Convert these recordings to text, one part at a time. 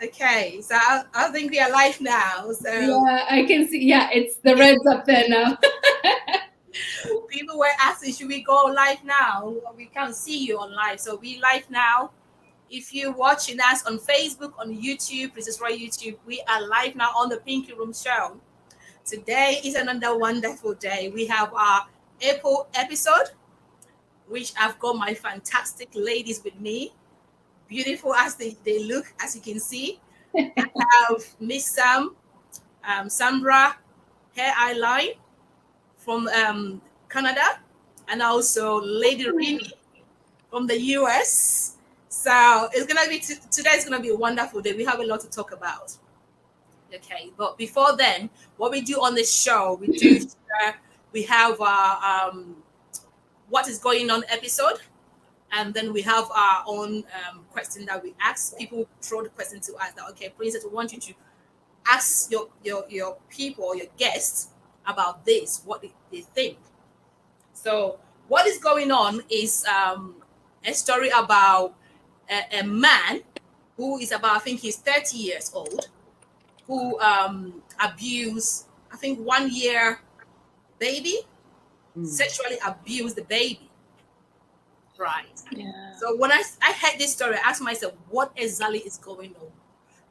Okay, so I think we are live now. So Yeah, I can see. Yeah, it's the red's up there now. people were asking, should we go live now? We can't see you on live, so we live now. If you're watching us on Facebook, on YouTube, Princess Roy YouTube, we are live now on the Pinky Room Show. Today is another wonderful day. We have our April episode, which I've got my fantastic ladies with me, beautiful as they look, as you can see. I have Miss Sam, Sandra, Hair Eyeline from Canada, and also Lady Rini from the US. So it's gonna be today's gonna be a wonderful day. We have a lot to talk about. Okay, but before then, what we do on this show, we have what is going on episode, and then we have our own question that we ask people. Throw the question to us that, okay, Princess, we want you to ask your people or your guests about this, what they think. So what is going on is a story about a man who is about, I think he's 30 years old, who abused, I think, 1 year baby, sexually abused the baby. Right. Yeah. So when I heard this story, I asked myself, what exactly is going on?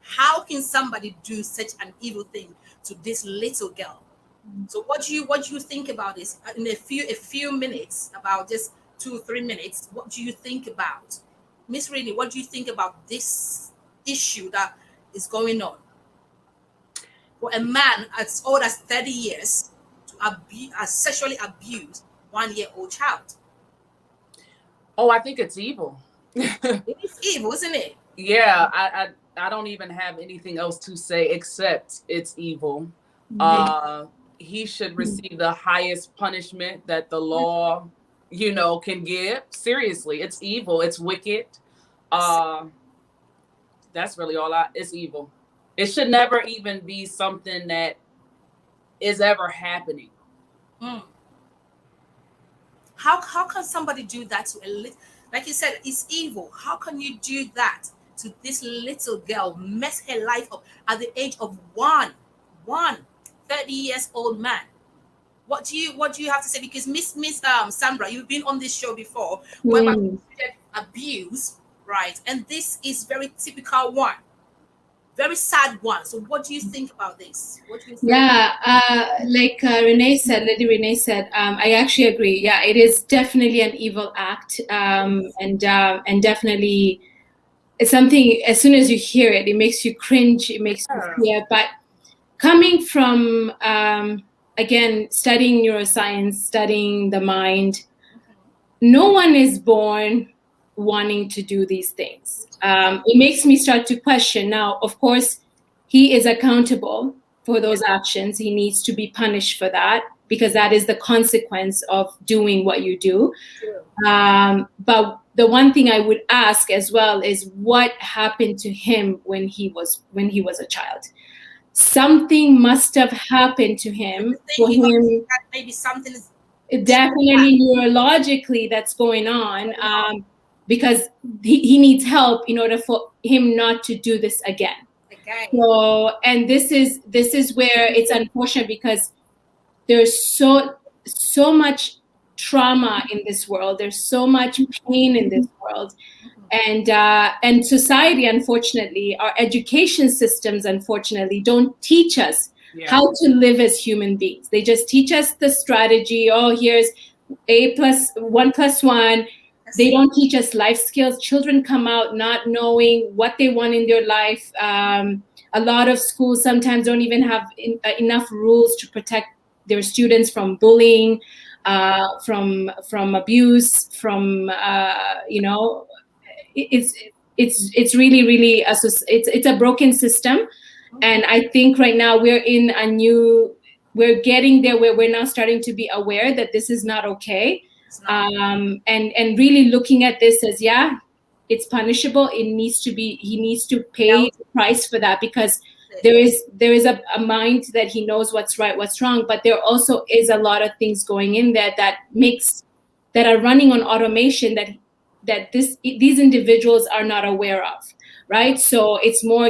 How can somebody do such an evil thing to this little girl? So what do you think about this in a few minutes, about just 2-3 minutes? What do you think about, Miss Rini? What do you think about this issue that is going on for a man as old as 30 years to sexually abuse 1 year old child? Oh, I think it's evil. It is evil, isn't it? Yeah, I don't even have anything else to say except it's evil. He should receive the highest punishment that the law, can give. Seriously, it's evil. It's wicked. That's really it's evil. It should never even be something that is ever happening. How can somebody do that to a little, like you said, it's evil. How can you do that to this little girl, mess her life up at the age of one 30 years old man? What do you have to say? Because Miss Sandra, you've been on this show before, where abuse, right? And this is very typical one, very sad one. So what do you think about this? What do you think? Yeah, like Lady Renee said, I actually agree. Yeah, it is definitely an evil act, and definitely it's something. As soon as you hear it, it makes you cringe. It makes you fear. But coming from again, studying neuroscience, studying the mind, no one is born wanting to do these things. It makes me start to question. Now, of course, he is accountable for those actions. He needs to be punished for that, because that is the consequence of doing what you do. But the one thing I would ask as well is, what happened to him when he was a child? Something must have happened to him for him. Maybe something is definitely neurologically that's going on, because he needs help in order for him not to do this again. So, and this is where it's unfortunate, because there's so much trauma in this world. There's so much pain in this world. And society, unfortunately, our education systems, unfortunately, don't teach us how to live as human beings. They just teach us the strategy. Oh, here's A+1+1. They don't teach us life skills. Children come out not knowing what they want in their life. A lot of schools sometimes don't even have enough rules to protect their students from bullying, from abuse, from it's really it's a broken system. And I think right now we're getting there, where we're now starting to be aware that this is not okay. And really looking at this as, it's punishable. He needs to pay the price for that, because there is a mind that he knows what's right, what's wrong, but there also is a lot of things going in there that are running on automation, that that these individuals are not aware of, right? So it's more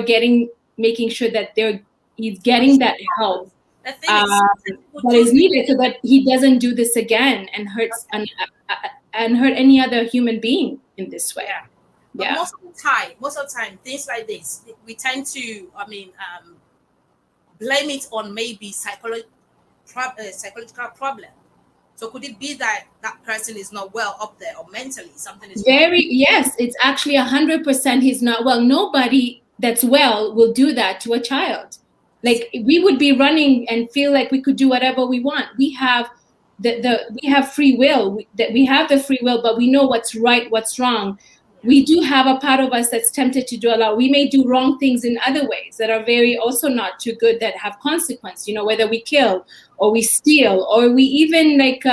making sure that he's getting that help The thing is, people that do is needed, so that he doesn't do this again and hurt any other human being in this way. yeah. But Yeah. most of the time, things like this, we tend to, blame it on maybe psychological problem. So could it be that that person is not well up there, or mentally something is wrong? Yes, it's actually 100% he's not well. Nobody that's well will do that to a child. Like, we would be running and feel like we could do whatever we want. We have we have free will. We have the free will, but we know what's right, what's wrong. We do have a part of us that's tempted to do a lot. We may do wrong things in other ways that are very also not too good, that have consequence. Whether we kill or we steal, or we even like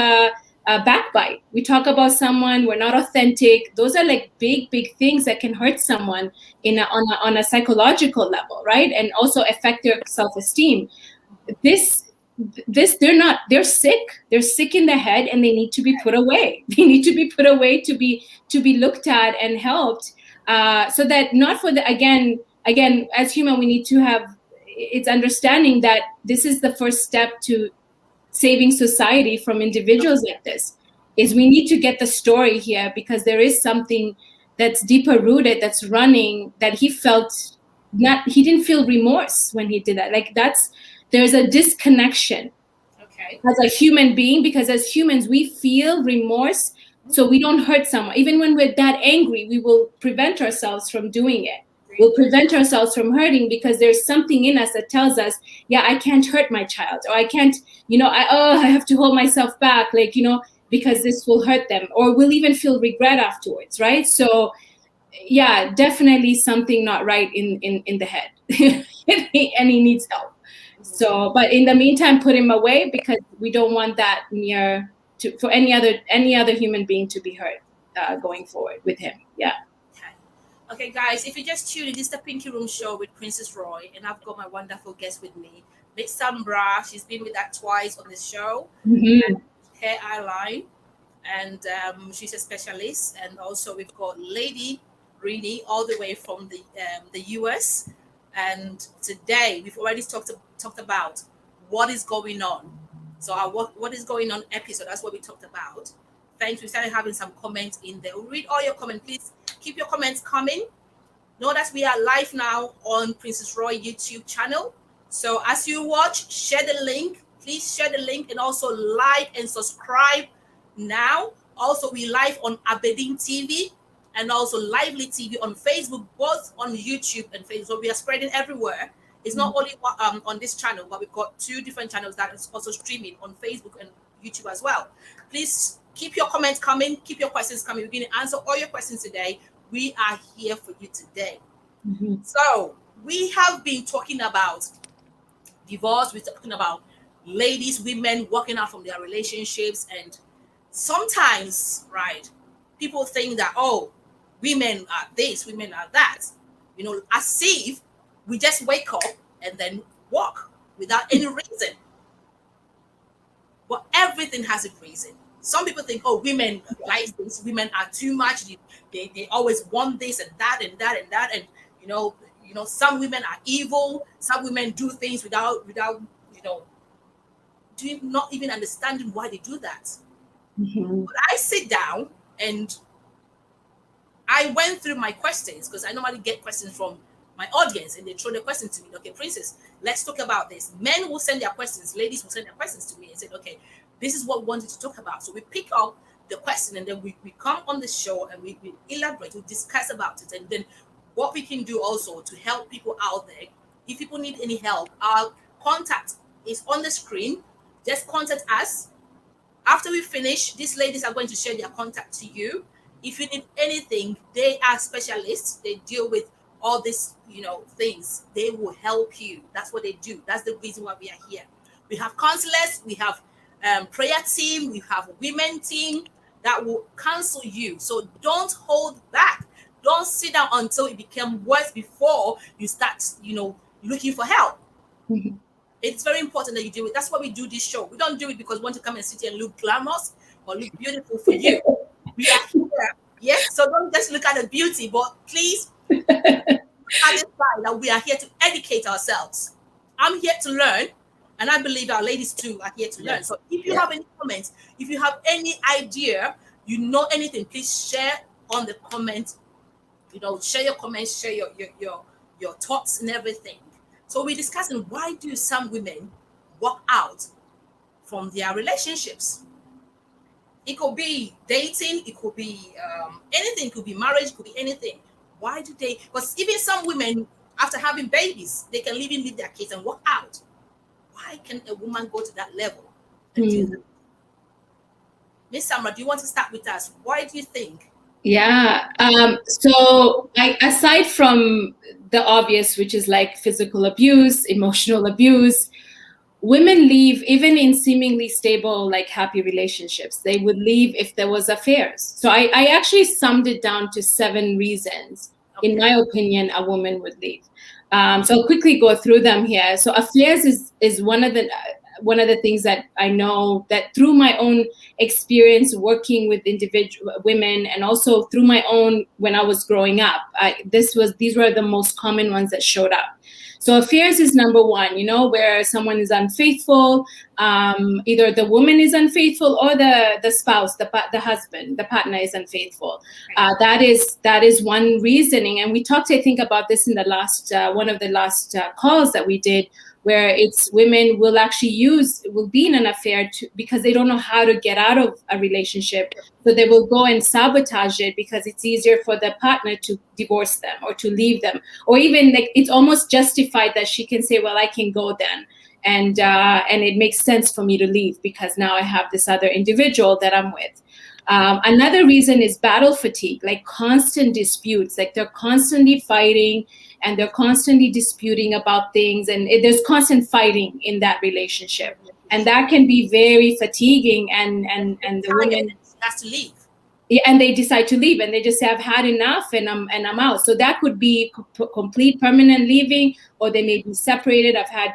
backbite. We talk about someone, we're not authentic. Those are like big things that can hurt someone on a psychological level, right? And also affect their self-esteem. They're sick in the head, and they need to be put away. They need to be put away to be looked at and helped, so that not for the again as human, we need to have it's understanding that this is the first step to saving society from individuals like this. Is we need to get the story here, because there is something that's deeper rooted, that's running, that he didn't feel remorse when he did that. Like, there's a disconnection as a human being, because as humans we feel remorse, so we don't hurt someone. Even when we're that angry, we will prevent ourselves from doing it. We'll prevent ourselves from hurting, because there's something in us that tells us, yeah, I can't hurt my child, or I can't, I have to hold myself back, because this will hurt them, or we'll even feel regret afterwards, right? So yeah, definitely something not right in the head. And he needs help. So, but in the meantime, put him away, because we don't want that for any other human being to be hurt going forward with him. Yeah. Okay, guys, if you just tuned in, this is the Pinky Room Show with Princess Roy, and I've got my wonderful guest with me, Miss Sambra. She's been with us twice on the show. Mm-hmm. Hair eyeline, and she's a specialist. And also we've got Lady Rini, all the way from the US. And today we've already talked about what is going on. So our what is going on episode, that's what we talked about. Thanks. We started having some comments in there. We'll read all your comments. Please keep your comments coming. Know that we are live now on Princess Roy YouTube channel. So as you watch, share the link. Please share the link, and also like and subscribe now. Also, we live on Aberdeen TV and also Lively TV on Facebook, both on YouTube and Facebook. So we are spreading everywhere. It's not only on this channel, but we've got 2 different channels that is also streaming on Facebook and YouTube as well. Please keep your comments coming. Keep your questions coming. We're going to answer all your questions today. We are here for you today. Mm-hmm. So we have been talking about divorce. We're talking about ladies, women walking out from their relationships. And sometimes, right, people think that, oh, women are this, women are that. As if we just wake up and then walk without any reason. But everything has a reason. Some people think, oh, women like this, women are too much. They always want this and that and that and that. And some women are evil. Some women do things without not even understanding why they do that. Mm-hmm. But I sit down and I went through my questions, because I normally get questions from my audience, and they throw the question to me. Okay, Princess, let's talk about this. Men will send their questions, ladies will send their questions to me and say, okay, this is what we wanted to talk about. So we pick up the question, and then we come on the show and we elaborate, we discuss about it, and then what we can do also to help people out there. If people need any help, our contact is on the screen. Just contact us. After we finish, these ladies are going to share their contact to you. If you need anything, they are specialists. They deal with all these, things. They will help you. That's what they do. That's the reason why we are here. We have counselors. We have prayer team. We have a women team that will counsel you. So don't hold back. Don't sit down until it becomes worse before you start, looking for help. Mm-hmm. It's very important that you do it. That's why we do this show. We don't do it because we want to come and sit here and look glamorous or look beautiful for you. We are here. Yes, so don't just look at the beauty, but please satisfy that we are here to educate ourselves. I'm here to learn, and I believe our ladies too are here to learn. Yes. So if you have any comments, if you have any idea, you know anything, please share on the comment. You know, share your comments, share your thoughts and everything. So we're discussing, why do some women walk out from their relationships? It could be dating, it could be anything, it could be marriage, it could be anything. Why do they? Because even some women, after having babies, they can even leave their kids and walk out. Why can a woman go to that level and do that? Miss Samra, do you want to start with us? Why do you think? Yeah. So aside from the obvious, which is like physical abuse, emotional abuse, women leave even in seemingly stable, like happy relationships. They would leave if there was affairs. So I actually summed it down to 7 reasons, in my opinion, a woman would leave. So I'll quickly go through them here. So affairs is one of the things that I know, that through my own experience working with individual women, and also through my own, when I was growing up, these were the most common ones that showed up. So affairs is number 1, where someone is unfaithful, either the woman is unfaithful or the spouse, the husband, the partner is unfaithful. That is one reasoning. And we talked, I think, about this in the last one of the last calls that we did, where it's women will be in an affair because they don't know how to get out of a relationship. So they will go and sabotage it because it's easier for the partner to divorce them or to leave them. Or even, like, it's almost justified that she can say, well, I can go then. And it makes sense for me to leave because now I have this other individual that I'm with. Another reason is battle fatigue, like constant disputes, like they're constantly fighting and they're constantly disputing about things, and there's constant fighting in that relationship, and that can be very fatiguing. And the woman has to leave. Yeah, and they decide to leave, and they just say, I've had enough, and I'm out. So that could be complete permanent leaving, or they may be separated. I've had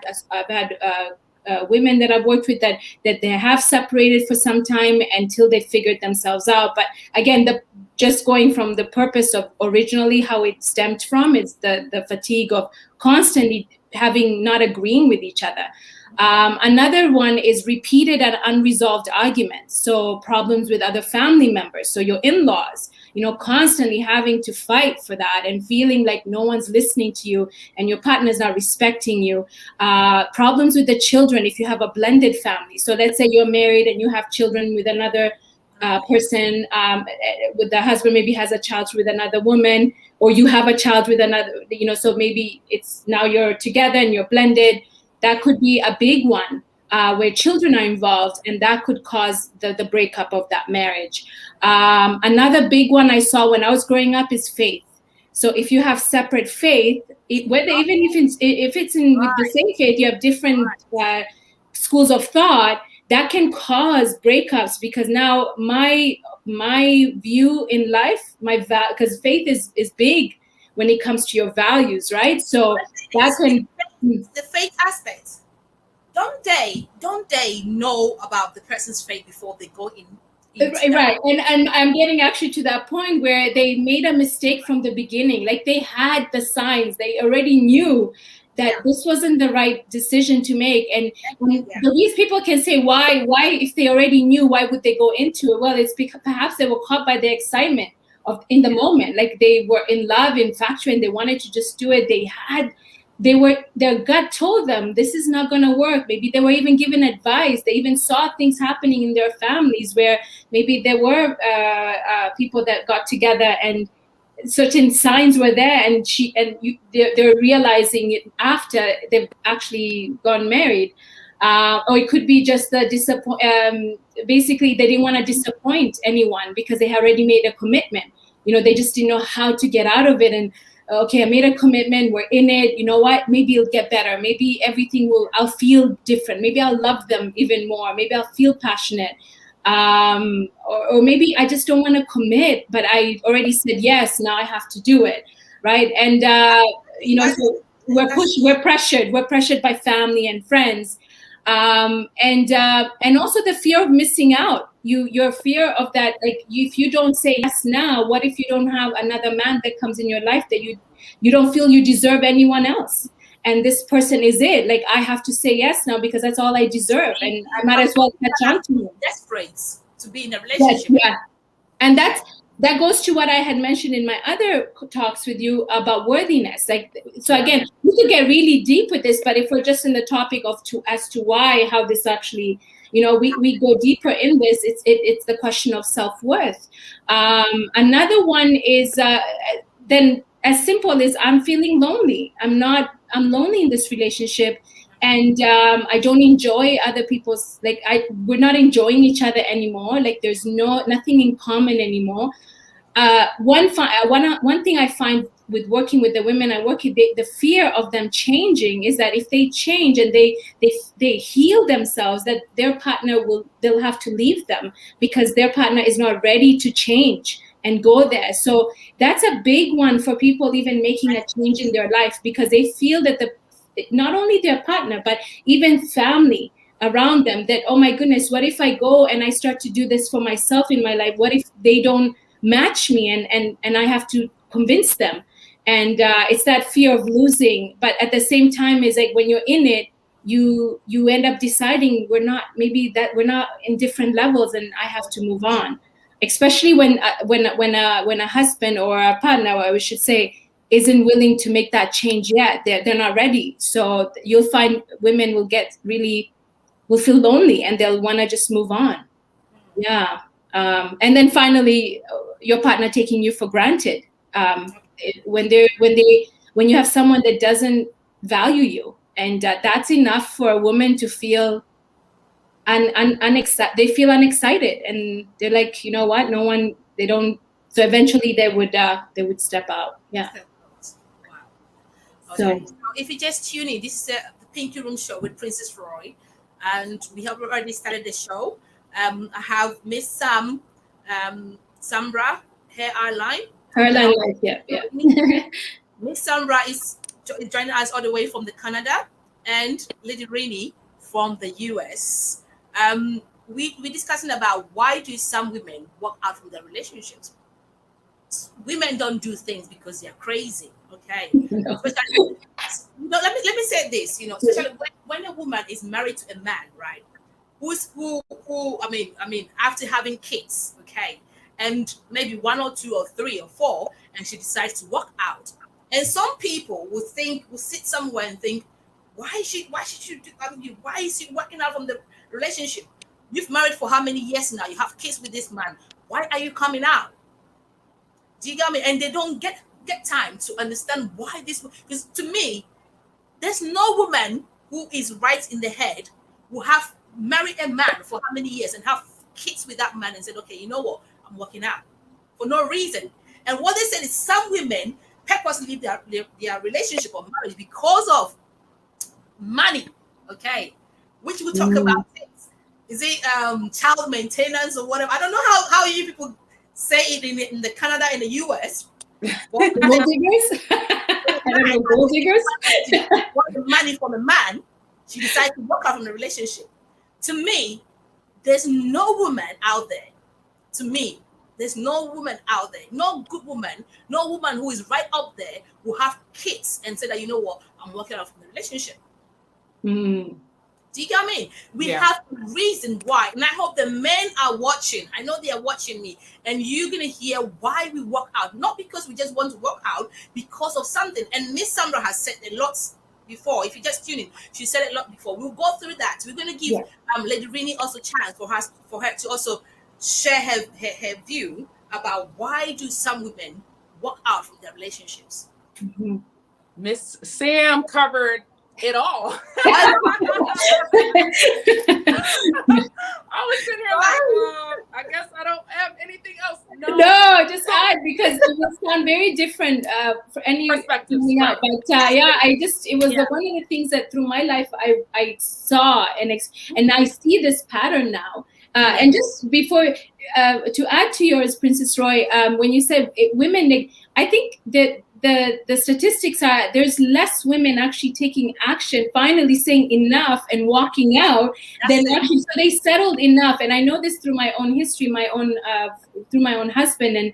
women that I've worked with that they have separated for some time until they figured themselves out. But again, just going from the purpose of originally how it stemmed from, it's the fatigue of constantly not agreeing with each other. Another one is repeated and unresolved arguments. So problems with other family members. So your in-laws, constantly having to fight for that and feeling like no one's listening to you and your partner's not respecting you. Problems with the children if you have a blended family. So let's say you're married and you have children with another person, with the husband maybe has a child with another woman, or you have a child with another, so maybe it's now you're together and you're blended. That could be a big one where children are involved, and that could cause the breakup of that marriage. Another big one I saw when I was growing up is faith. So if you have separate faith, even if it's in with the same faith, you have different schools of thought, that can cause breakups, because now my view in life, because faith is big when it comes to your values, right? So that can the faith aspect. Don't they know about the person's faith before they go in? Right. And I'm getting actually to that point where they made a mistake from the beginning. Like, they had the signs, they already knew that this wasn't the right decision to make. And these people can say, why, if they already knew, why would they go into it? Well, it's because perhaps they were caught by the excitement of in the moment. Like, they were in love, infatuated, and they wanted to just do it. Their gut told them this is not going to work. Maybe they were even given advice. They even saw things happening in their families where maybe there were people that got together and certain signs were there, and they're realizing it after they've actually gone married. Or it could be just basically they didn't want to disappoint anyone because they had already made a commitment. They just didn't know how to get out of it. And okay, I made a commitment, we're in it, you know what, maybe it'll get better, maybe I'll feel different, maybe I'll love them even more, maybe I'll feel passionate, or maybe I just don't want to commit, but I already said yes, now I have to do it, right? And so we're pressured by family and friends, and also the fear of missing out. your fear of that, like if you don't say yes now, what if you don't have another man that comes in your life that you don't feel you deserve anyone else, and this person is it, like I have to say yes now because that's all I deserve, and I might as well catch on to him. Desperate to be in a Yes, relationship. yeah. And that goes to what I had mentioned in my other talks with you about worthiness. Like, so again, we could get really deep with this, but if we're just in the topic of as to why, how this actually, we go deeper in this, it's the question of self-worth. Another one is then as simple as I'm feeling lonely. I'm lonely in this relationship, and I don't enjoy other people's, like we're not enjoying each other anymore, like there's nothing in common anymore. One thing I find with working with the women I work with, the fear of them changing is that if they change and they heal themselves, that their partner they'll have to leave them because their partner is not ready to change and go there. So that's a big one for people even making a change in their life, because they feel that not only their partner, but even family around them, that, oh my goodness, what if I go and I start to do this for myself in my life? What if they don't match me and I have to convince them? And it's that fear of losing. But at the same time, is like when you're in it, you end up deciding we're not in different levels and I have to move on. Especially when a husband or a partner, or we should say, isn't willing to make that change yet. They're not ready. So you'll find women will feel lonely and they'll want to just move on. Yeah. And then finally, your partner taking you for granted. When you have someone that doesn't value you, and that's enough for a woman to feel they feel unexcited, and they're like, you know what, they don't. So eventually they would step out. Yeah. Wow. Okay. So if you just tune in, this is the Pinky Room show with Princess Roy, and we have already started the show. I have Miss Sambra Hairline. Yeah. Miss Sambra is joining us all the way from Canada, and Lady Rini from the US. We're discussing about why do some women walk out from their relationships. Women don't do things because they're crazy. Okay. Especially, let me say this. Especially when a woman is married to a man, right? Who I mean, after having kids, okay, and maybe 1 or 2 or 3 or 4, and she decides to walk out. And some people will sit somewhere and think, why should you do? Why is she walking out from the relationship? You've married for how many years now? You have kids with this man. Why are you coming out? Do you get me? And they don't get time to understand why this. Because to me, there's no woman who is right in the head who have married a man for how many years and have kids with that man and said, okay, you know what? I'm walking out for no reason. And what they said is some women purposely leave their relationship or marriage because of money. Okay, which we'll talk about. Is it child maintenance or whatever? I don't know how you people say it in the Canada and the US. Gold diggers? I don't know, gold diggers? Want the money from a man, she decides to walk out from the relationship. To me, there's no woman out there. To me, there's no woman out there, no good woman, no woman who is right up there who have kids and say that, you know what, I'm walking out from the relationship. Do you get me? We have a reason why. And I hope the men are watching. I know they are watching me. And you're going to hear why we walk out. Not because we just want to walk out, because of something. And Miss Sandra has said a lot before. If you just tune in, she said a lot before. We'll go through that. We're going to give Lady Rini also chance for her to also share her view about why do some women walk out from their relationships. Miss Sam covered it all. I was sitting here like, I guess I don't have anything else. No, just add, because it will sound very different for any perspectives. Right. But it was one of the things that through my life I saw and I see this pattern now. And just before to add to yours, Princess Roy, when you said women, I think that the statistics are there's less women actually taking action, finally saying enough and walking out than actually. So they settled enough, and I know this through my own history, through my own husband and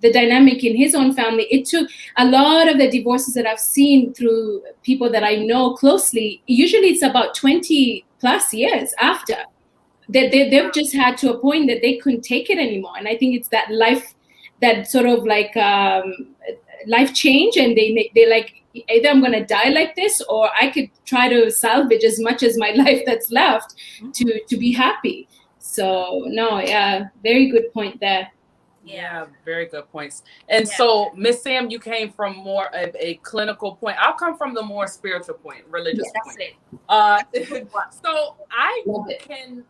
the dynamic in his own family. It took a lot of the divorces that I've seen through people that I know closely. Usually, it's about 20 plus years after that they've just had to a point that they couldn't take it anymore. And I think it's that life, that sort of like life change, and they like, either I'm going to die like this, or I could try to salvage as much as my life that's left to be happy. So no, yeah, very good point there. Yeah, very good points. And so, Miss Sam, you came from more of a clinical point. I'll come from the more spiritual point, religious point. So I can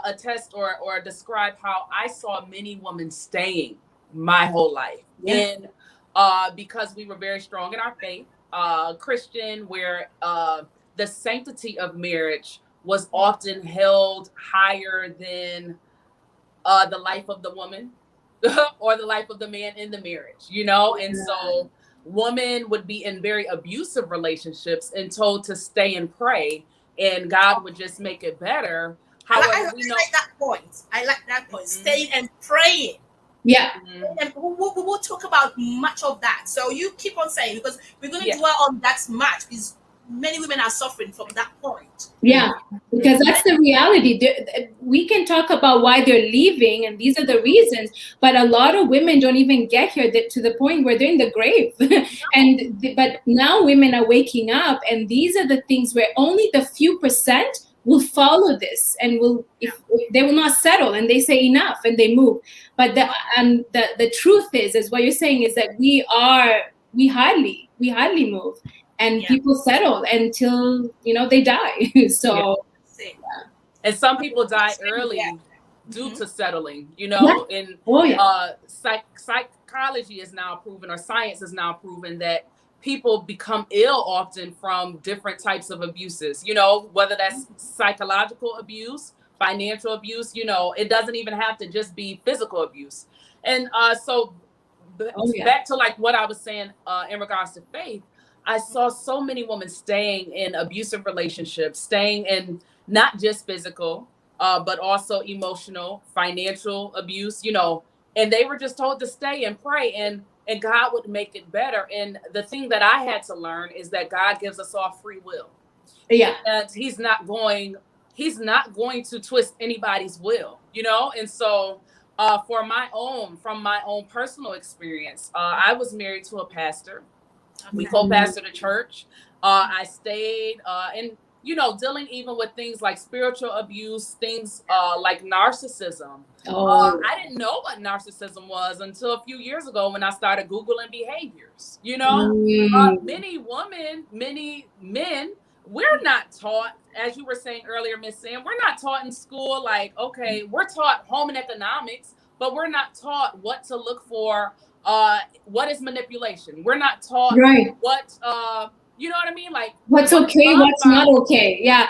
attest or describe how I saw many women staying my whole life. And because we were very strong in our faith, Christian, where the sanctity of marriage was often held higher than the life of the woman or the life of the man in the marriage, you know? And so women would be in very abusive relationships and told to stay and pray, and God would just make it better. However, I like that point. I like that point. Staying and praying. Yeah. And we'll talk about much of that. So you keep on saying, because we're going to dwell on that much, because many women are suffering from that point. Yeah, because that's the reality. We can talk about why they're leaving, and these are the reasons, but a lot of women don't even get here to the point where they're in the grave. But now women are waking up, and these are the things where only the few percent will follow this, and if they will not settle, and they say enough and they move. But the truth is what you're saying is that we hardly move. And people settle until, they die. So, and some people die early due to settling, and psychology is now proven, or science is now proven, that people become ill often from different types of abuses, whether that's psychological abuse, financial abuse, it doesn't even have to just be physical abuse. And back to like what I was saying in regards to faith, I saw so many women staying in abusive relationships, staying in not just physical, but also emotional, financial abuse, and they were just told to stay and pray, and God would make it better. And the thing that I had to learn is that God gives us all free will. Yeah. And he's not going to twist anybody's will, And so from my own personal experience, I was married to a pastor. We co-pastored a church. I stayed and dealing even with things like spiritual abuse, things like narcissism. I didn't know what narcissism was until a few years ago when I started Googling behaviors. Many women, many men, we're not taught, as you were saying earlier, Miss Sam, we're not taught in school, like, okay, we're taught home and economics, but we're not taught what to look for. What is manipulation? We're not taught what you know what I mean? Like what's okay, what's not okay. Yeah.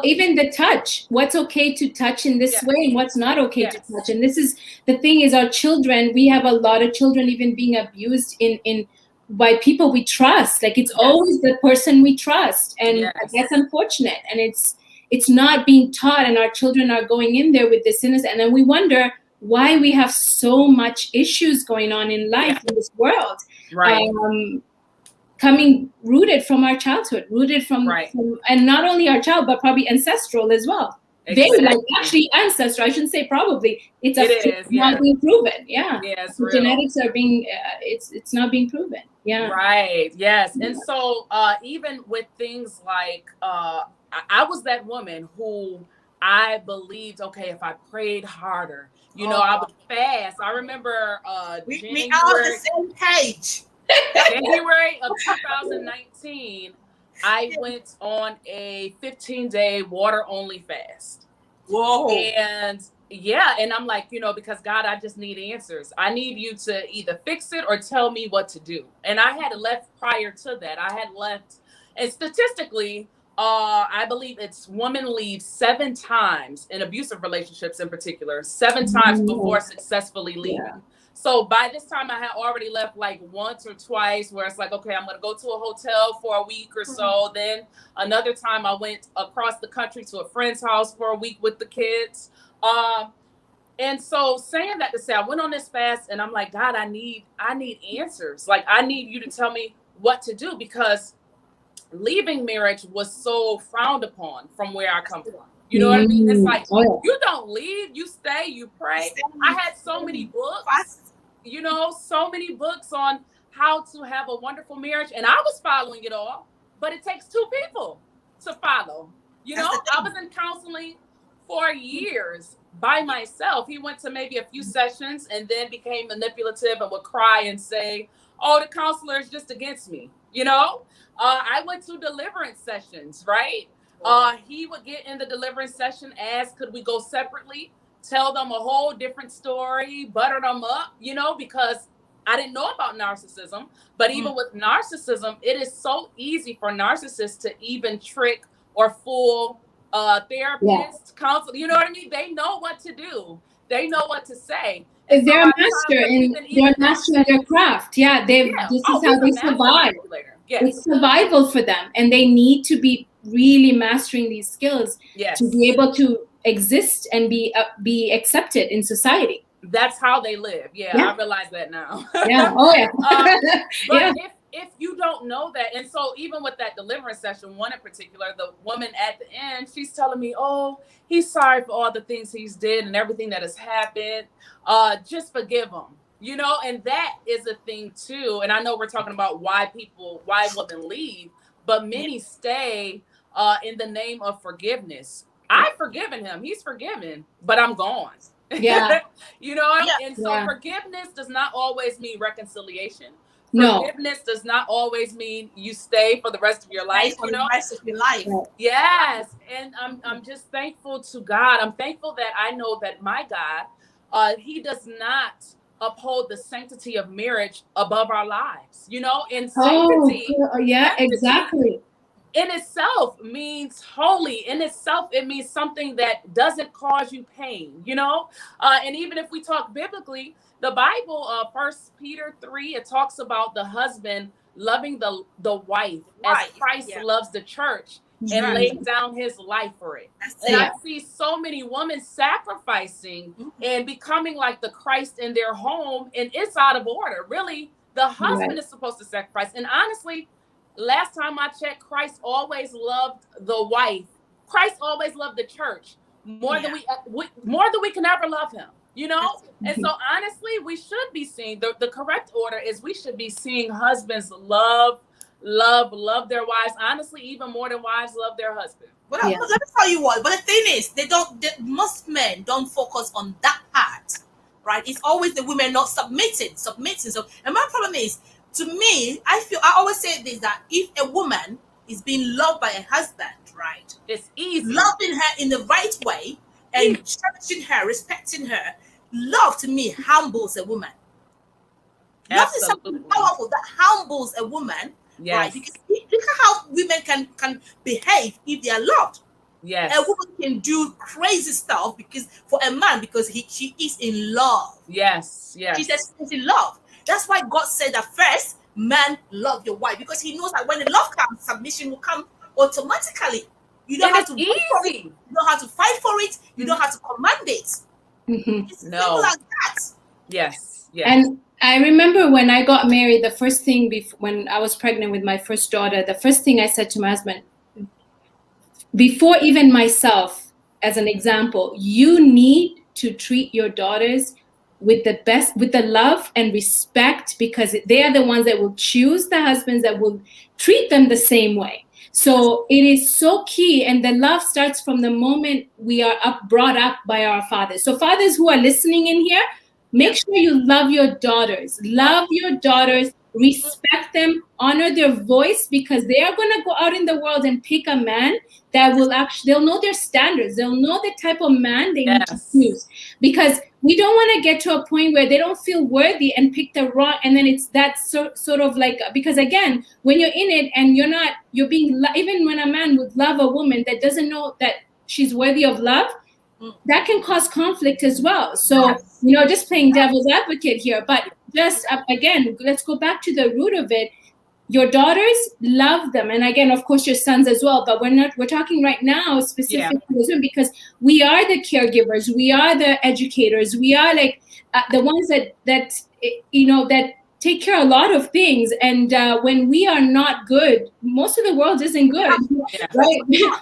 Even the touch, what's okay to touch in this way, and what's not okay to touch. And this is the thing, is our children, we have a lot of children even being abused in by people we trust. Like it's always the person we trust. And that's unfortunate. And it's not being taught, and our children are going in there with this innocence. And then we wonder why we have so much issues going on in life in this world, coming rooted from our childhood, rooted from, and not only our child, but probably ancestral as well. Exactly. Very actually ancestral. I shouldn't say probably. It's not being proven. Yeah. Yes. Genetics are being. It's not being proven. Yeah. Right. Yes. And so even with things like I was that woman who I believed, okay, if I prayed harder, I would fast. I remember we are on the same page. January of 2019, I went on a 15-day water-only fast. Whoa. And I'm like, because God, I just need answers. I need you to either fix it or tell me what to do. And I had left prior to that. And statistically, I believe it's women leave 7 times in abusive relationships in particular, 7 times before successfully leaving. So by this time, I had already left like once or twice where it's like, okay, I'm going to go to a hotel for a week or so. Then another time I went across the country to a friend's house for a week with the kids. And so saying that to say, I went on this fast and I'm like, God, I need answers. Like, I need you to tell me what to do, because leaving marriage was so frowned upon from where I come from. You know what I mean? It's like, you don't leave, you stay, you pray. I had so many books, you know, so many books on how to have a wonderful marriage. And I was following it all, but it takes two people to follow. You know, I was in counseling for years by myself. He went to maybe a few sessions and then became manipulative and would cry and say, oh, the counselor is just against me. You know, I went to deliverance sessions, right? He would get in the deliverance session, ask, could we go separately? Tell them a whole different story, butter them up, you know, because I didn't know about narcissism. But even with narcissism, it is so easy for narcissists to even trick or fool therapists, counsel. You know what I mean? They know what to do. They know what to say. And they're so a master they're master in their craft. Yeah, this is how they survive. Yes. It's survival for them, and they need to be really mastering these skills to be able to exist and be accepted in society. That's how they live. Yeah. I realize that now. Yeah. Oh yeah. But if you don't know that, and so even with that deliverance session, one in particular, the woman at the end, she's telling me, oh, he's sorry for all the things he's did and everything that has happened. Just forgive him. You know, and that is a thing too. And I know we're talking about why women leave, but many stay in the name of forgiveness. I've forgiven him. He's forgiven, but I'm gone. Yeah. You know, and so forgiveness does not always mean reconciliation. No. Forgiveness does not always mean you stay for the rest of your life. For the rest of your life. Yes. And I'm just thankful to God. I'm thankful that I know that my God, he does not uphold the sanctity of marriage above our lives, you know, and sanctity. Exactly. In itself means holy. In itself, it means something that doesn't cause you pain, you know? And even if we talk biblically, the Bible, 1 Peter 3, it talks about the husband loving the wife as Christ loves the church and laid down his life for it. And I see so many women sacrificing and becoming like the Christ in their home, and it's out of order. Really, the husband is supposed to sacrifice. And honestly, last time I checked, Christ always loved the wife. Christ always loved the church more than we can ever love him. You know? And so honestly, we should be seeing the correct order is we should be seeing husbands love their wives, honestly, even more than wives love their husband. But let me tell you what, but the thing is, most men don't focus on that part, right? It's always the women not submitting. So, and my problem is, to me, I always say this, that if a woman is being loved by a husband, right? It's easy. Loving her in the right way and cherishing her, respecting her. Love to me humbles a woman. Love is something powerful that humbles a woman. Yes. Right? Because look at how women can behave if they are loved. Yes. A woman can do crazy stuff for a man because she is in love. Yes. Yes. She's in love. That's why God said that first, man, love your wife, because he knows that when the love comes, submission will come automatically. You don't have to easy. You don't have to fight for it. You don't have to command it. It's simple as that. Yes. Yes. And I remember when I got married, the first thing when I was pregnant with my first daughter, the first thing I said to my husband, before even myself, as an example, you need to treat your daughters with the love and respect, because they are the ones that will choose the husbands that will treat them the same way. So it is so key, and the love starts from the moment we are brought up by our fathers. So fathers who are listening in here, make sure you love your daughters. Love your daughters, respect them, honor their voice, because they are going to go out in the world and pick a man that will they'll know their standards. They'll know the type of man they need to choose. Because we don't want to get to a point where they don't feel worthy and pick the wrong, and then it's that sort of like, because again, when you're in it and you're being, even when a man would love a woman that doesn't know that she's worthy of love, that can cause conflict as well. So, Yes. just playing devil's advocate here, but just again, let's go back to the root of it. Your daughters, love them, and again, of course, your sons as well, but we're talking right now specifically because we are the caregivers, we are the educators, we are like the ones that that take care of a lot of things. And when we are not good, most of the world isn't good, right?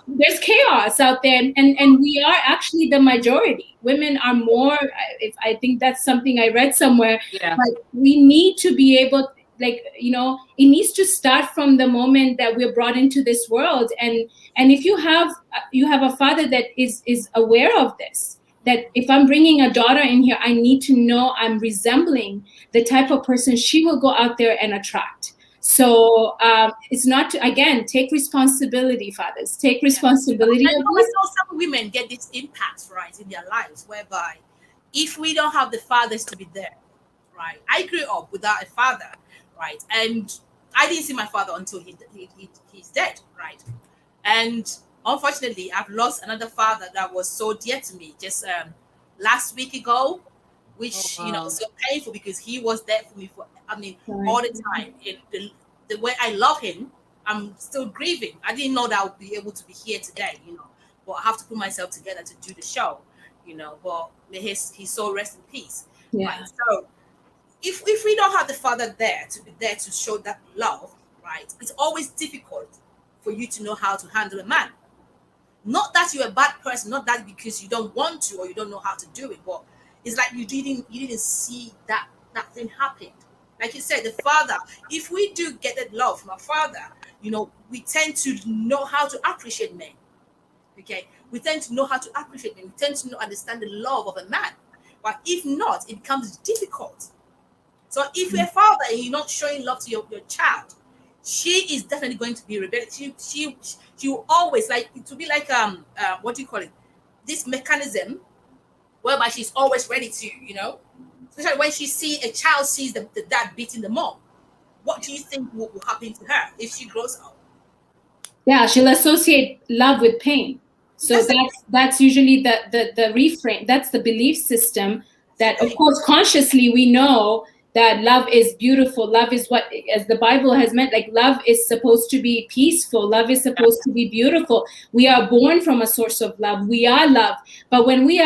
There's chaos out there, and we are actually the majority. Women are more, if I think that's something I read somewhere. But we need to be able, like, it needs to start from the moment that we're brought into this world. And if you have a father that is aware of this, that if I'm bringing a daughter in here, I need to know I'm resembling the type of person she will go out there and attract. So it's not to, again, take responsibility, fathers, take responsibility. I know some women get this impact, right, in their lives, whereby if we don't have the fathers to be there, right? I grew up without a father, right? And I didn't see my father until he's dead, right? And unfortunately, I've lost another father that was so dear to me just last week ago, which so painful because he was there for me for all the time. And the way I love him, I'm still grieving. I didn't know that I would be able to be here today, but I have to put myself together to do the show, But may his soul rest in peace. Yeah. Right? So if we don't have the father there to be there to show that love, right? It's always difficult for you to know how to handle a man. Not that you're a bad person, not that because you don't want to or you don't know how to do it, but it's like you didn't see that thing happen. Like you said, the father, if we do get that love from our father, we tend to know how to appreciate men. Okay, we tend to know how to appreciate men. We tend to understand the love of a man. But if not, it becomes difficult. So if you're a father and you're not showing love to your child, she is definitely going to be rebellious. She will always like to be like what do you call it? This mechanism whereby she's always ready to, especially when a child sees the dad beating the mom. What do you think will happen to her if she grows up? Yeah, she'll associate love with pain. So that's usually the reframe. That's the belief system that, of course, consciously we know that love is beautiful. Love is what, as the Bible has meant, like love is supposed to be peaceful. Love is supposed to be beautiful. We are born from a source of love. We are love. But when we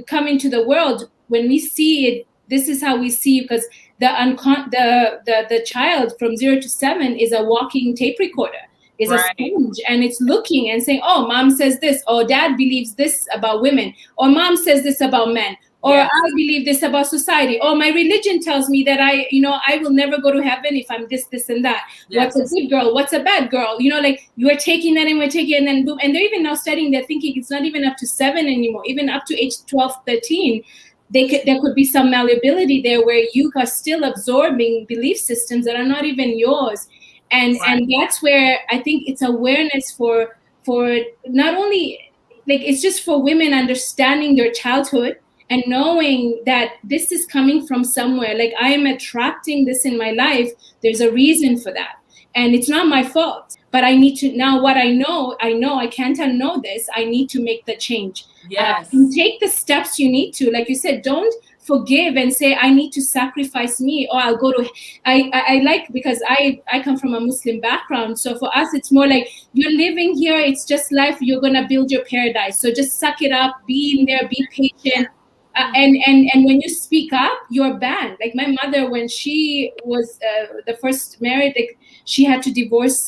come into the world, when we see it, this is how we see, because the child from 0 to 7 is a walking tape recorder, is a sponge, and it's looking and saying, oh, mom says this, or dad believes this about women, or mom says this about men, or I believe this about society, or my religion tells me that I will never go to heaven if I'm this and that. What's a good girl? What's a bad girl? Like you are taking that and we're taking it, and then boom. And they're even now studying, they're thinking it's not even up to 7 anymore, even up to age 12, 13. There could be some malleability there where you are still absorbing belief systems that are not even yours. And that's where I think it's awareness for not only, like, it's just for women understanding their childhood and knowing that this is coming from somewhere. Like, I am attracting this in my life. There's a reason for that. And it's not my fault. But I need to, now what I know I can't unknow this. I need to make the change. And take the steps you need to. Like you said, don't forgive and say, I need to sacrifice me, or I'll go to, I like, because I come from a Muslim background. So for us, it's more like, you're living here, it's just life, you're going to build your paradise. So just suck it up, be in there, be patient. And when you speak up, you're banned. Like my mother, when she was the first married, like, she had to divorce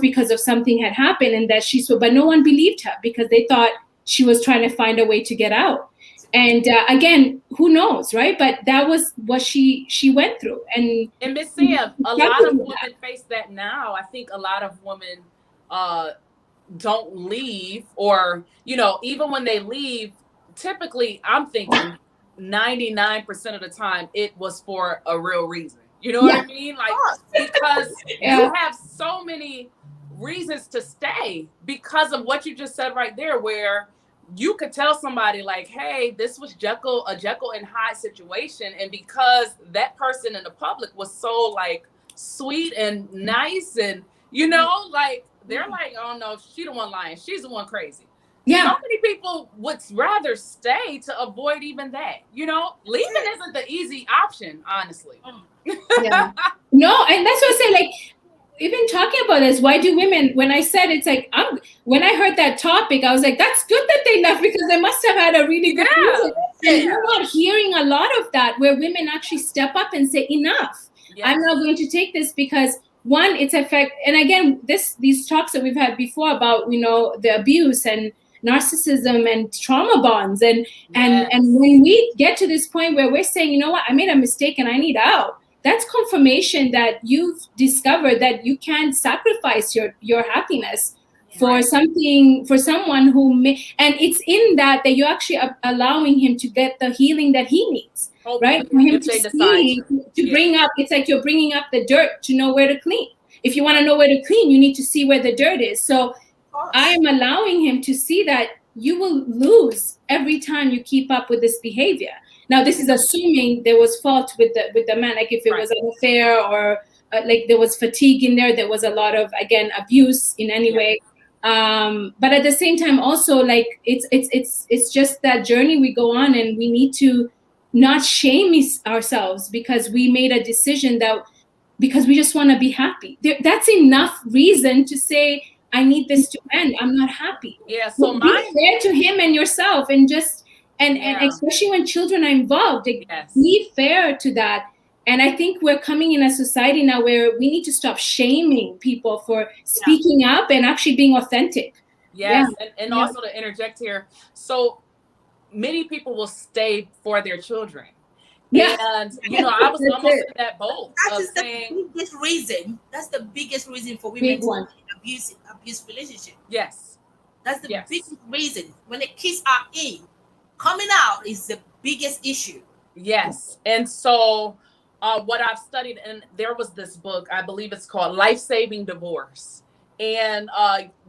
because of something had happened, and that but no one believed her because they thought she was trying to find a way to get out. And again, who knows, right? But that was what she went through. And Miss Sam, a lot of women face that now. I think a lot of women don't leave, or even when they leave, typically I'm thinking 99% of the time it was for a real reason. You know what I mean? Like, because you have so many reasons to stay because of what you just said right there, where you could tell somebody like, hey, this was a Jekyll and Hyde situation. And because that person in the public was so like sweet and nice and, like, they're like, oh no, she the one lying. She's the one crazy. Yeah. So many people would rather stay to avoid even that. You know, leaving isn't the easy option, honestly. Yeah. No, and that's what I say, like, even talking about this, why do women, when I said it's like, when I heard that topic, I was like, that's good that they left because they must have had a really good reason. And we're not hearing a lot of that where women actually step up and say, enough. Yes. I'm not going to take this because one, it's affect, and again, these talks that we've had before about, you know, the abuse and narcissism and trauma bonds. And when we get to this point where we're saying, you know what, I made a mistake and I need out, that's confirmation that you've discovered that you can't sacrifice your happiness for something, for someone who may, and it's in that you're actually allowing him to get the healing that he needs. Hopefully, right? For him to see, to bring up, it's like you're bringing up the dirt to know where to clean. If you want to know where to clean, you need to see where the dirt is. So I am allowing him to see that you will lose every time you keep up with this behavior. Now, this is assuming there was fault with the man, like if it was an affair or like there was fatigue in there was a lot of, again, abuse in any way. But at the same time, also, like it's just that journey we go on, and we need to not shame ourselves because we made a decision because we just want to be happy. That's enough reason to say, I need this to end. I'm not happy. Yeah. So be fair to him and yourself, and just and especially when children are involved, be fair to that. And I think we're coming in a society now where we need to stop shaming people for speaking up and actually being authentic. Yes. And also to interject here. So many people will stay for their children. Yeah. And, you know, I was almost in that boat. That's the biggest reason. That's the biggest reason for women to abuse relationship. Yes. That's the biggest reason. When the kids are in, coming out is the biggest issue. Yes. And so what I've studied, and there was this book, I believe it's called Life-Saving Divorce. And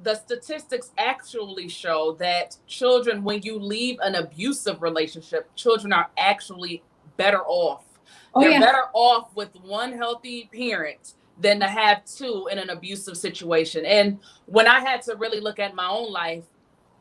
the statistics actually show that children, when you leave an abusive relationship, children are actually better off. They're better off with one healthy parent than to have two in an abusive situation. And when I had to really look at my own life,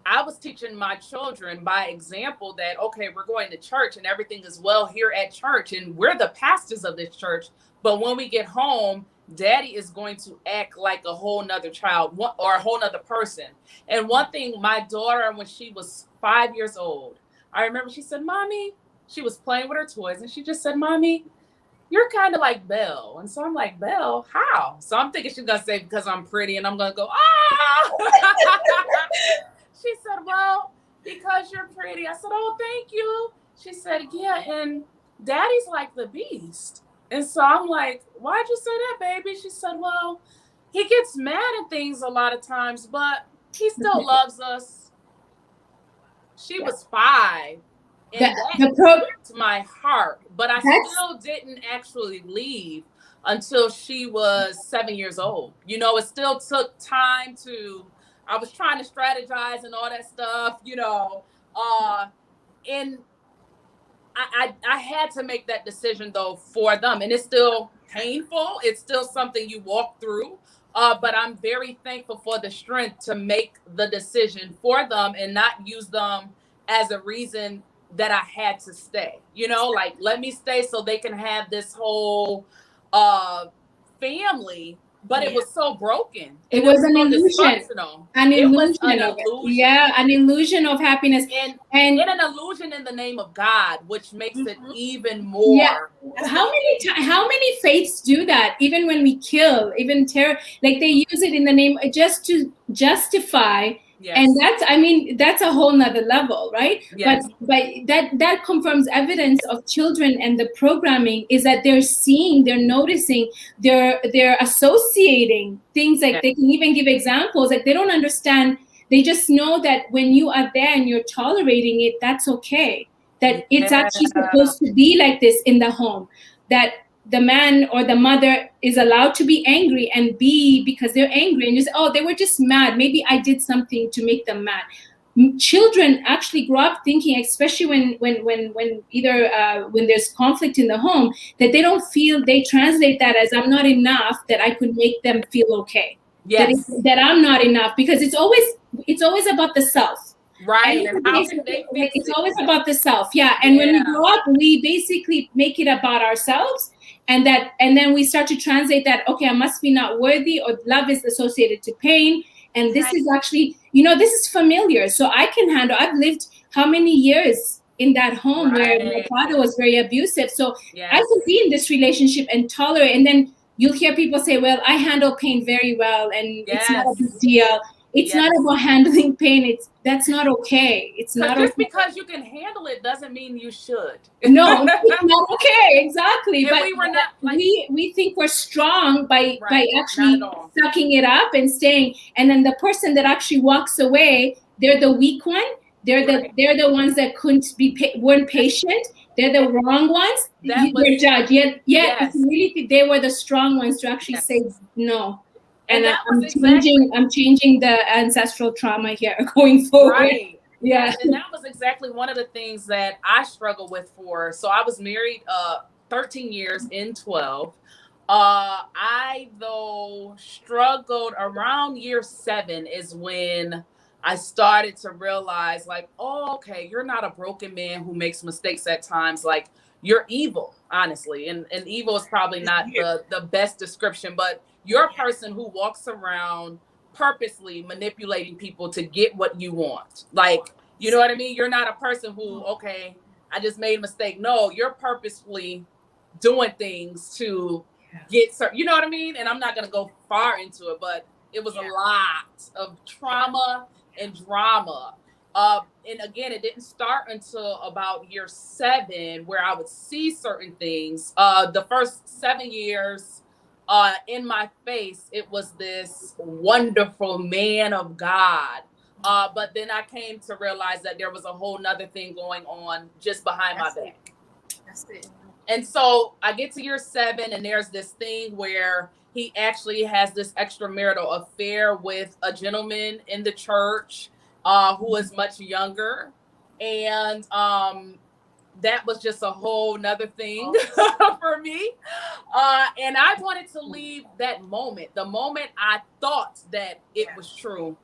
I was teaching my children by example that, okay, we're going to church and everything is well here at church and we're the pastors of this church. But when we get home, daddy is going to act like a whole nother child or a whole nother person. And one thing, my daughter, when she was 5 years old, I remember she said, Mommy, she was playing with her toys and she just said, Mommy, you're kind of like Belle. And so I'm like, Belle, how? So I'm thinking she's going to say, because I'm pretty, and I'm going to go, ah. She said, well, because you're pretty. I said, oh, thank you. She said, yeah, and daddy's like the beast. And so I'm like, why'd you say that, baby? She said, well, he gets mad at things a lot of times, but he still loves us. She was 5. And that broke my heart. But I still didn't actually leave until she was 7 years old. You know, it still took time I was trying to strategize and all that stuff, you know, and I had to make that decision though for them, and it's still painful. It's still something you walk through, but I'm very thankful for the strength to make the decision for them and not use them as a reason that I had to stay, you know, like let me stay so they can have this whole family. But it was so broken. It was an illusion. An illusion of happiness. And an illusion in the name of God, which makes it even more. Yeah. How many faiths do that? Even when we kill, even terror, like they use it in the name just to justify. Yes. And that's a whole nother level, right? Yes. But that confirms evidence of children and the programming is that they're seeing, they're noticing, they're associating things, like they can even give examples, like they don't understand. They just know that when you are there and you're tolerating it, that's okay. That it's actually supposed to be like this in the home. That the man or the mother is allowed to be angry and be because they're angry, and you say, oh, they were just mad. Maybe I did something to make them mad. Children actually grow up thinking, especially when either when there's conflict in the home, that they don't feel, they translate that as I'm not enough, that I could make them feel okay. Yes. That I'm not enough, because it's always about the self. Right. And how can they Like, fix it's it? always about the self. Yeah. And when we grow up, we basically make it about ourselves. And then we start to translate that, okay, I must be not worthy, or love is associated to pain. And this is actually, this is familiar. So I can handle, I've lived how many years in that home where my father was very abusive. So I can be in this relationship and tolerate. And then you'll hear people say, well, I handle pain very well, and it's not a big deal. It's not about handling pain. That's not okay. It's not just okay. because you can handle it doesn't mean you should. No, it's not okay. Exactly. And but we were not like, we think we're strong by actually sucking it up and staying. And then the person that actually walks away, they're the weak one. They're the ones that weren't patient. They're the wrong ones. They're judged. Yet if you really think they were the strong ones to actually say no. And I'm changing the ancestral trauma here going forward. Right. Yeah. And that was exactly one of the things that I struggled with so I was married 13 years in 12. I though struggled around year 7 is when I started to realize, like, oh, okay, you're not a broken man who makes mistakes at times. Like, you're evil, honestly. And evil is probably not the best description, but you're a person who walks around purposely manipulating people to get what you want. Like, you know what I mean? You're not a person who, okay, I just made a mistake. No, you're purposefully doing things to get certain, you know what I mean? And I'm not going to go far into it, but it was a lot of trauma and drama. And again, it didn't start until about year 7 where I would see certain things. The first 7 years in my face, it was this wonderful man of God. But then I came to realize that there was a whole nother thing going on just behind my back. That's it. And so I get to year 7 and there's this thing where he actually has this extramarital affair with a gentleman in the church who is much younger. And that was just a whole nother thing for me. And I wanted to leave that moment. The moment I thought that it was true,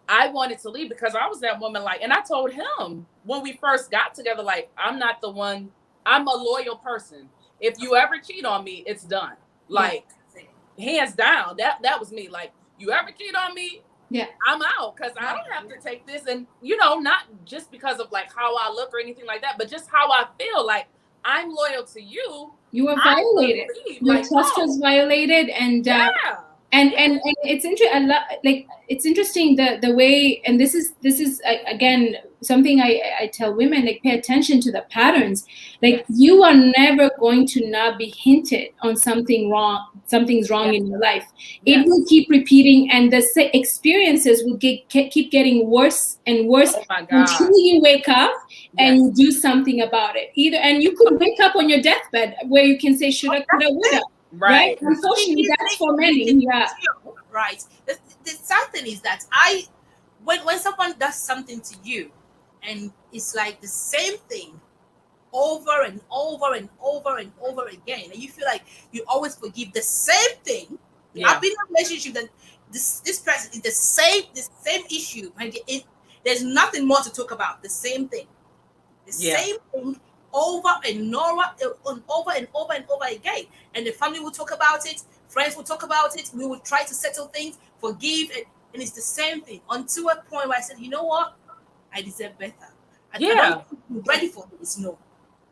I wanted to leave because I was that woman, like, and I told him when we first got together, like, I'm not the one, I'm a loyal person. If you ever cheat on me, it's done. Like, hands down, that was me. Like, you ever cheat on me, I'm out, because I don't have to take this. And, not just because of like how I look or anything like that, but just how I feel. Like, I'm loyal to you. You were violated. Your trust was violated, and and it's interesting. It's interesting the way, and this is again something I tell women, like, pay attention to the patterns. Like, you are never going to not be hinted on something's wrong in your life. It will keep repeating, and the experiences will keep getting worse and worse until you wake up and you do something about it. And you could wake up on your deathbed where you can say, shoulda, coulda, woulda. Right. Unfortunately, that's for many. Yeah. Right. The sad thing is that when someone does something to you, and it's like the same thing over and over and over and over again, and you feel like you always forgive the same thing. I've been in a relationship that this person is the same issue, and there's nothing more to talk about. The same thing, same thing over and over and over again. And the family will talk about it, friends will talk about it, we will try to settle things, forgive, and it's the same thing until a point where I said, you know what, I deserve better. I don't think I'm ready for this. No.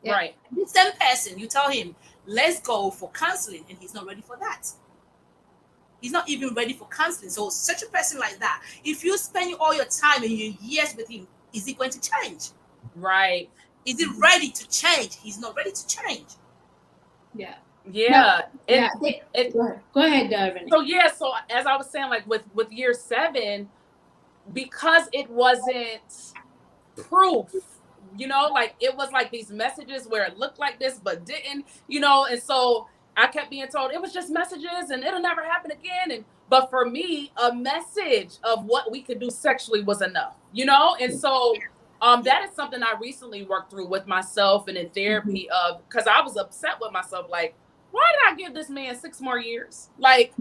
Right. The same person, you tell him, let's go for counseling, and he's not ready for that. He's not even ready for counseling. So such a person like that, if you spend all your time and your years with him, is he going to change? Right. Is he ready to change? He's not ready to change. Yeah. Yeah. Go ahead, Renee. So as I was saying, like with year 7, because it wasn't proof, like it was like these messages where it looked like this but didn't, and so I kept being told it was just messages and it'll never happen again. But for me, a message of what we could do sexually was enough, and so that is something I recently worked through with myself and in therapy, because I was upset with myself, like, why did I give this man 6 more years? Like,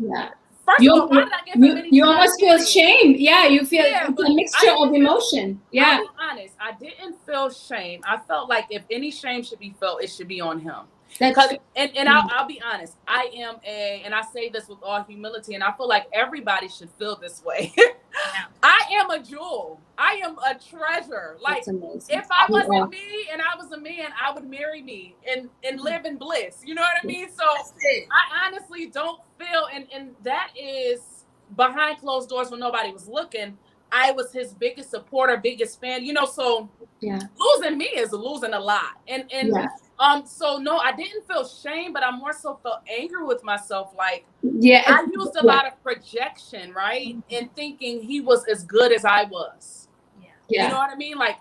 First of all, why did I give him any you time? almost feel shame. Yeah, you feel it's but a mixture of emotion. Yeah. I'll be honest. I didn't feel shame. I felt like if any shame should be felt, it should be on him. Because and I'll be honest. I am and I say this with all humility, and I feel like everybody should feel this way. I am a jewel. I am a treasure. Like if I wasn't me and I was a man, I would marry me and live in bliss. You know what I mean? So I honestly don't feel, and that is behind closed doors when nobody was looking. I was his biggest supporter, biggest fan. You know, so losing me is losing a lot. And so no, I didn't feel shame, but I more so felt angry with myself. Like I used a lot of projection, right? And thinking he was as good as I was. You know what I mean? Like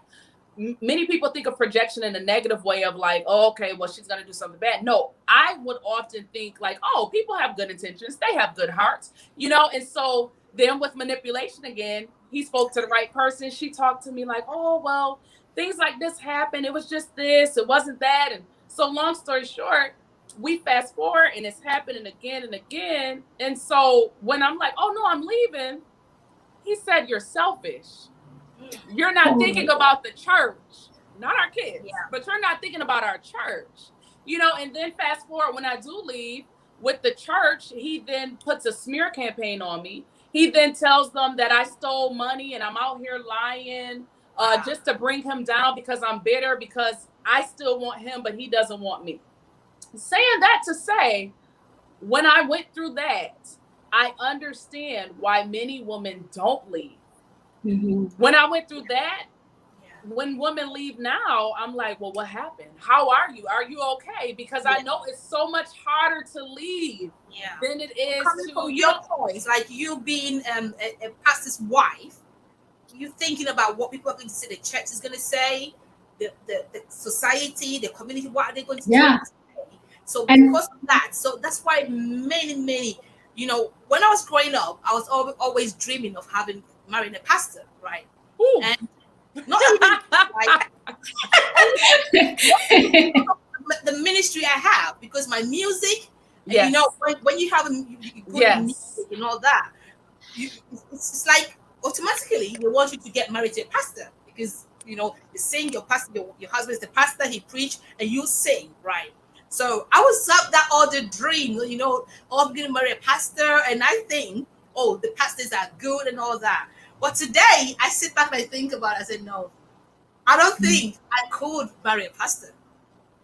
many people think of projection in a negative way of like, oh, okay, well, she's gonna do something bad. No, I would often think like, oh, people have good intentions, they have good hearts, you know. And so then with manipulation again, he spoke to the right person. She talked to me like, oh, well, things like this happen. It was just this, it wasn't that. And so long story short, we fast forward and it's happening again and again. And so when I'm like, oh no, I'm leaving, he said, you're selfish. You're not thinking about the church, not our kids, but you're not thinking about our church, you know. And then fast forward, when I do leave with the church, he then puts a smear campaign on me. He then tells them that I stole money and I'm out here lying just to bring him down because I'm bitter, because I still want him, but he doesn't want me. Saying that to say, when I went through that, I understand why many women don't leave. When I went through that, when women leave now, I'm like, well, what happened? How are you? Are you okay? Because I know it's so much harder to leave than it is coming to from your points, like you being a pastor's wife, you thinking about what people are going to say, the church is going to say, the society, the community, what are they going to say? So because of that, so that's why many, you know, when I was growing up, I was always dreaming of marrying a pastor, right? Ooh. And not even like the ministry I have, because my music, and you know, when you have you put in music and all that, it's like automatically they want you to get married to a pastor, because you know you sing, your pastor, your husband is the pastor, he preach and you sing, right? So I was up that other dream, you know, of getting married a pastor, and I think, oh, the pastors are good and all that. But today I sit back and I think about it. I said, no, I don't think I could marry a pastor.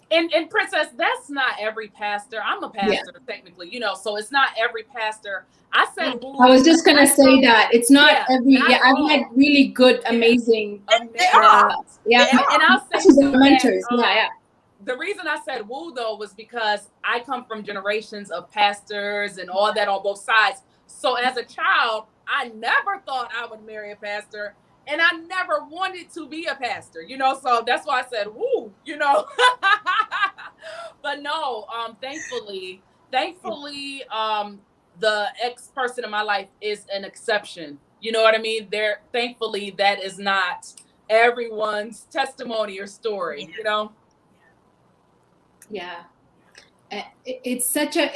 And Princess, that's not every pastor. I'm a pastor technically, you know, so it's not every pastor. I said, I was just gonna say that it's not every. I've met really good, amazing. And I'll say mentors. The reason I said woo though was because I come from generations of pastors and all that on both sides. So as a child, I never thought I would marry a pastor, and I never wanted to be a pastor, you know, so that's why I said woo, you know. But no, thankfully, the ex-person in my life is an exception. You know what I mean? Thankfully, that is not everyone's testimony or story, you know? Yeah. It's such a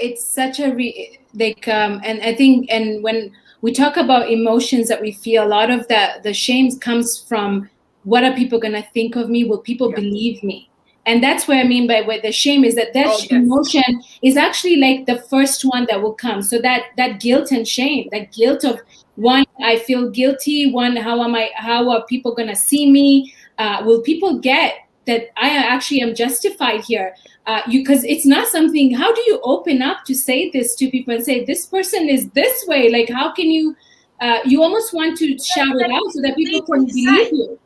and I think, and when we talk about emotions that we feel, a lot of the shame comes from, what are people going to think of me? Will people believe me? And that's what I mean by where the shame is, that emotion is actually like the first one that will come. So that guilt and shame, that guilt of, one, I feel guilty. One, how are people going to see me? Will people get that I actually am justified here? Because it's not something, how do you open up to say this to people and say, this person is this way? Like, how can you, you almost want to shout it out so that people can believe you.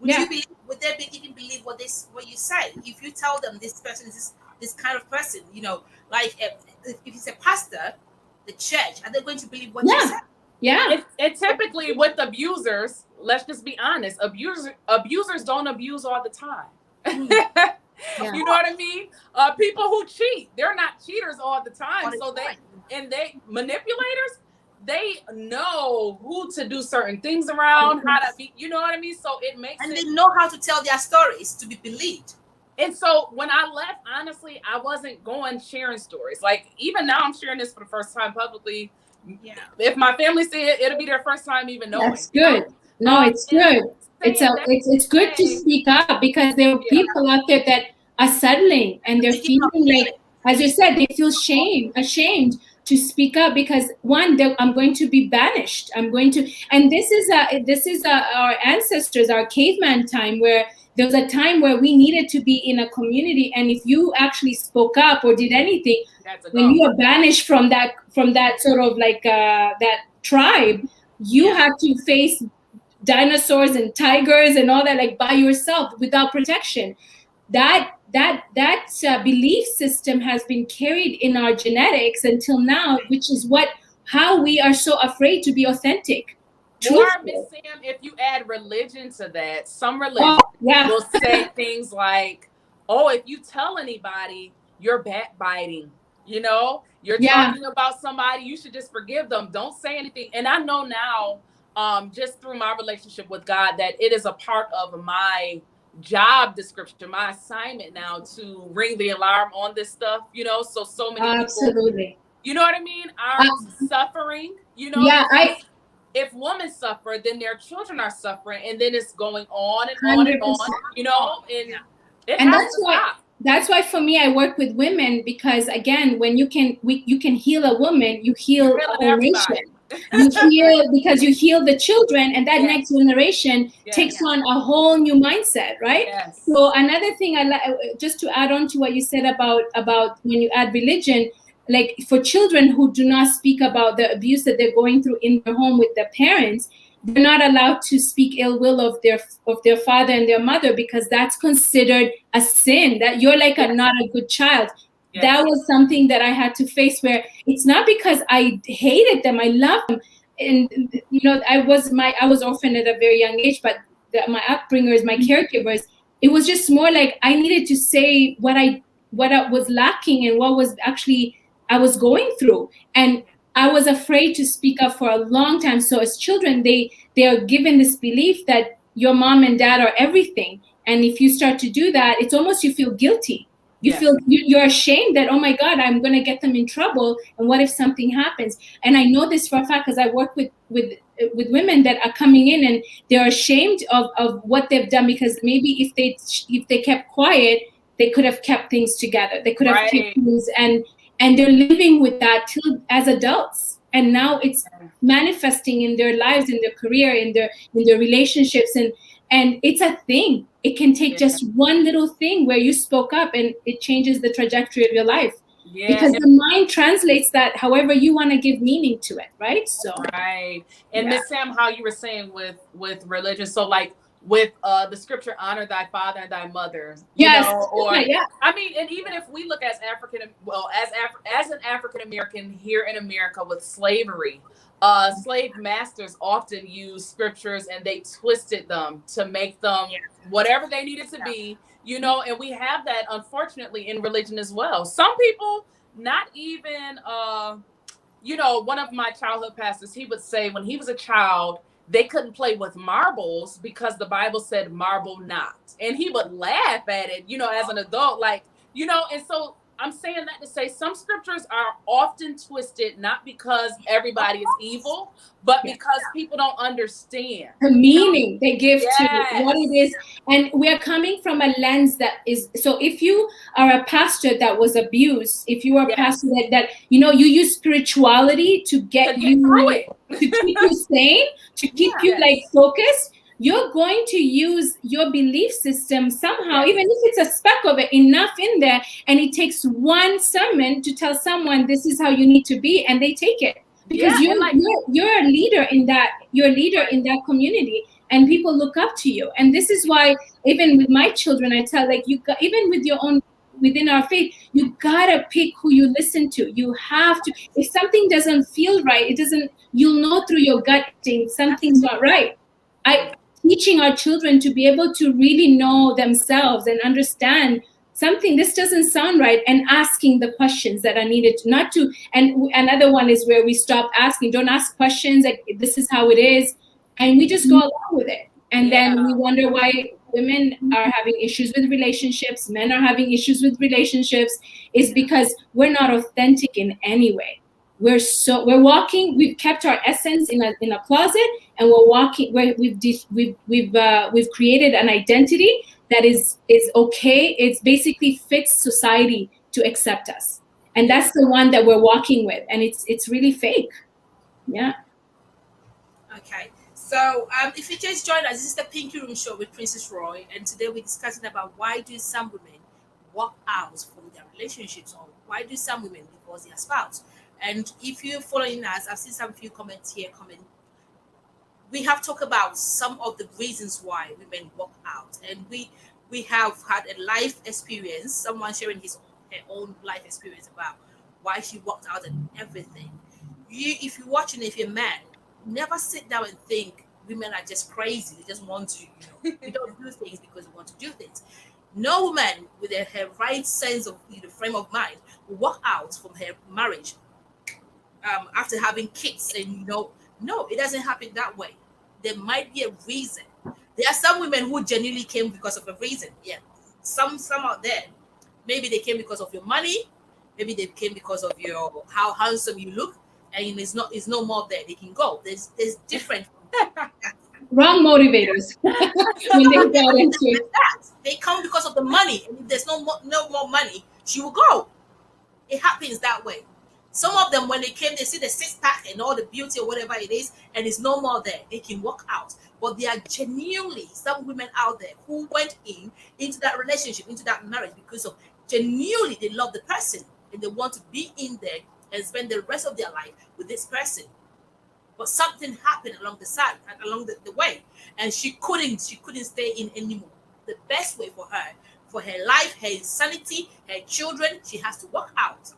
Would they even believe what you say? If you tell them this person is this kind of person, you know, like if it's a pastor, the church, are they going to believe what you say? Yeah. And typically with abusers, let's just be honest, abusers don't abuse all the time. You know what I mean? People who cheat, they're not cheaters all the time. So they manipulators, they know who to do certain things around, how to be, you know what I mean? So it makes they know how to tell their stories to be believed. And so when I left, honestly, I wasn't going sharing stories. Like even now, I'm sharing this for the first time publicly. Yeah. If my family see it, it'll be their first time even knowing. That's good. No, it's good. It's good to speak up, because there are people out there that are settling and they're feeling like, as you said, they feel ashamed to speak up, because one, I'm going to be banished. I'm going to, and this is our ancestors, our caveman time, where there was a time where we needed to be in a community, and if you actually spoke up or did anything, when you are banished from that sort of like that tribe, you had to face dinosaurs and tigers and all that, like by yourself without protection. That belief system has been carried in our genetics until now, which is how we are so afraid to be authentic. Or, Miss Sam, if you add religion to that, some religion will say things like, oh, if you tell anybody, you're backbiting, you're talking about somebody, you should just forgive them. Don't say anything. And I know now, just through my relationship with God, that it is a part of my job description, my assignment now to ring the alarm on this stuff, so many absolutely people, you know what I mean, are suffering, if women suffer, then their children are suffering, and then it's going on and on and on, and that's why for me, I work with women, because again, when you can heal a woman, you heal a whole nation. You heal, because you heal the children, and that next generation takes on a whole new mindset, right? So another thing I like, just to add on to what you said about when you add religion, like for children who do not speak about the abuse that they're going through in their home with their parents, they're not allowed to speak ill will of their father and their mother, because that's considered a sin, that you're like not a good child. That was something that I had to face, where it's not because I hated them, I loved them. And I was orphaned at a very young age, but my upbringers, my caregivers, it was just more like I needed to say what I was lacking and what was actually I was going through. And I was afraid to speak up for a long time. So as children, they are given this belief that your mom and dad are everything. And if you start to do that, it's almost you feel guilty. You feel you're ashamed that, oh my God, I'm going to get them in trouble. And what if something happens? And I know this for a fact, because I work with women that are coming in and they're ashamed of what they've done, because maybe if they kept quiet, they could have kept things together. They could have kept things, and they're living with that till as adults. And now it's manifesting in their lives, in their career, in their relationships, and it's a thing. It can take just one little thing where you spoke up, and it changes the trajectory of your life. Because the mind translates that however you want to give meaning to it, right? So and Miss Sam, how you were saying with religion, so like with the scripture, honor thy father and thy mother, I mean, and even if we look as an African American here in America with slavery, slave masters often use scriptures and they twisted them to make them whatever they needed to be, and we have that unfortunately in religion as well. Some people, not even one of my childhood pastors, he would say when he was a child, they couldn't play with marbles because the Bible said marble not. And he would laugh at it, as an adult, like, and so I'm saying that to say some scriptures are often twisted, not because everybody is evil, but because people don't understand the meaning they give to what it is. And we are coming from a lens that is, so if you are a pastor that was abused, if you are a pastor that you use spirituality to get you through it, to keep you sane, to keep you like focused, you're going to use your belief system somehow, even if it's a speck of it, enough in there, and it takes one sermon to tell someone this is how you need to be, and they take it. Because you're a leader in that, in that community, and people look up to you. And this is why even with my children, I tell, like, even with your own, within our faith, you gotta pick who you listen to. You have to. If something doesn't feel right, you'll know through your gut instinct something's not right. Teaching our children to be able to really know themselves and understand something, this doesn't sound right, and asking the questions that are needed, not to. And another one is where we stop asking. Don't ask questions like this is how it is, and we just go along with it, and then we wonder why women are having issues with relationships, men are having issues with relationships, is because we're not authentic in any way. We're walking, we've kept our essence in a closet, and we're walking where we've created an identity that is okay. It's basically fits society to accept us. And that's the one that we're walking with, and it's really fake. Yeah. Okay. So, if you just joined us, this is the Pinky Room Show with Princess Roy, and today we're discussing about why do some women walk out from their relationships, or why do some women divorce their spouse? And if you're following us, I've seen some few comments here coming. We have talked about some of the reasons why women walk out, and we have had a life experience. Someone sharing her own life experience about why she walked out and everything. If you're watching, if you're a man, never sit down and think women are just crazy. They just want to, we don't do things because we want to do things. No woman with her right sense of frame of mind will walk out from her marriage after having kids, and no, it doesn't happen that way. There might be a reason. There are some women who genuinely came because of a reason. Yeah, some out there, maybe they came because of your money, maybe they came because of your how handsome you look, and it's no more there. They can go. There's different Wrong motivators. When they got into it. They come because of the money, and if there's no more money, she will go. It happens that way. Some of them, when they came, they see the six pack and all the beauty or whatever it is, and it's no more there. They can walk out. But there are genuinely some women out there who went into that relationship, into that marriage, because of genuinely they love the person and they want to be in there and spend the rest of their life with this person. But something happened along the side, along the way, and she couldn't stay in anymore. The best way for her life, her sanity, her children, she has to walk out.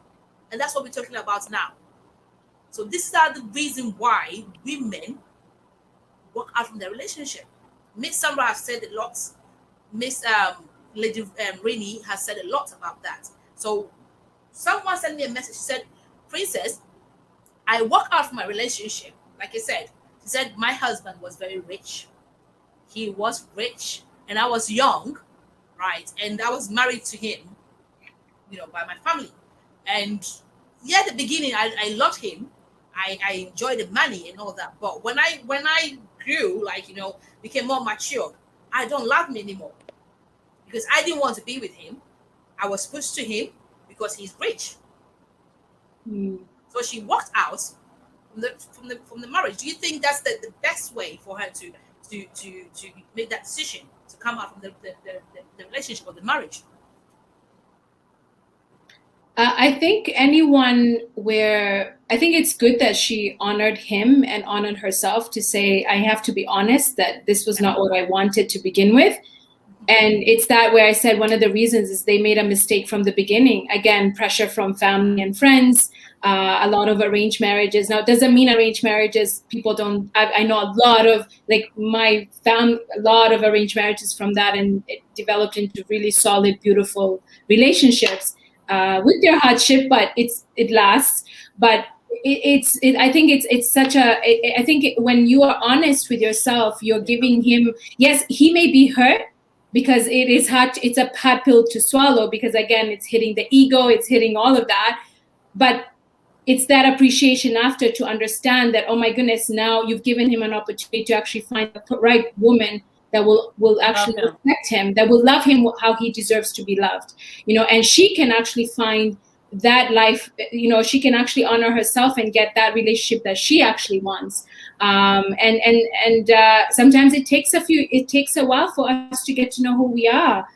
And that's what we're talking about now. So this is the reason why women walk out from their relationship. Miss Sandra has said a lot. Miss Lady Rainey has said a lot about that. So someone sent me a message. She said, Princess, I walk out from my relationship. Like I said, she said, my husband was very rich. He was rich, and I was young, right? And I was married to him, by my family. And yeah, at the beginning, I loved him. I enjoyed the money and all that. But when I grew, became more mature, I don't love him anymore because I didn't want to be with him. I was pushed to him because he's rich. So she walked out from the marriage. Do you think that's the best way for her to make that decision to come out from the relationship or the marriage? I think I think it's good that she honored him and honored herself to say, I have to be honest that this was not what I wanted to begin with. And it's that where I said one of the reasons is they made a mistake from the beginning. Again, pressure from family and friends, a lot of arranged marriages. Now, it doesn't mean arranged marriages, people don't, I know a lot of, my family, a lot of arranged marriages from that, and it developed into really solid, beautiful relationships with their hardship, but it lasts. But I think it's such a, I think when you are honest with yourself, you're giving him, yes, he may be hurt, because it is hard. It's a hard pill to swallow because, again, it's hitting the ego, it's hitting all of that. But it's that appreciation after to understand that, oh my goodness, now you've given him an opportunity to actually find the right woman that will actually respect him, that will love him how he deserves to be loved, and she can actually find that life, she can actually honor herself and get that relationship that she actually wants. And sometimes it takes a while for us to get to know who we are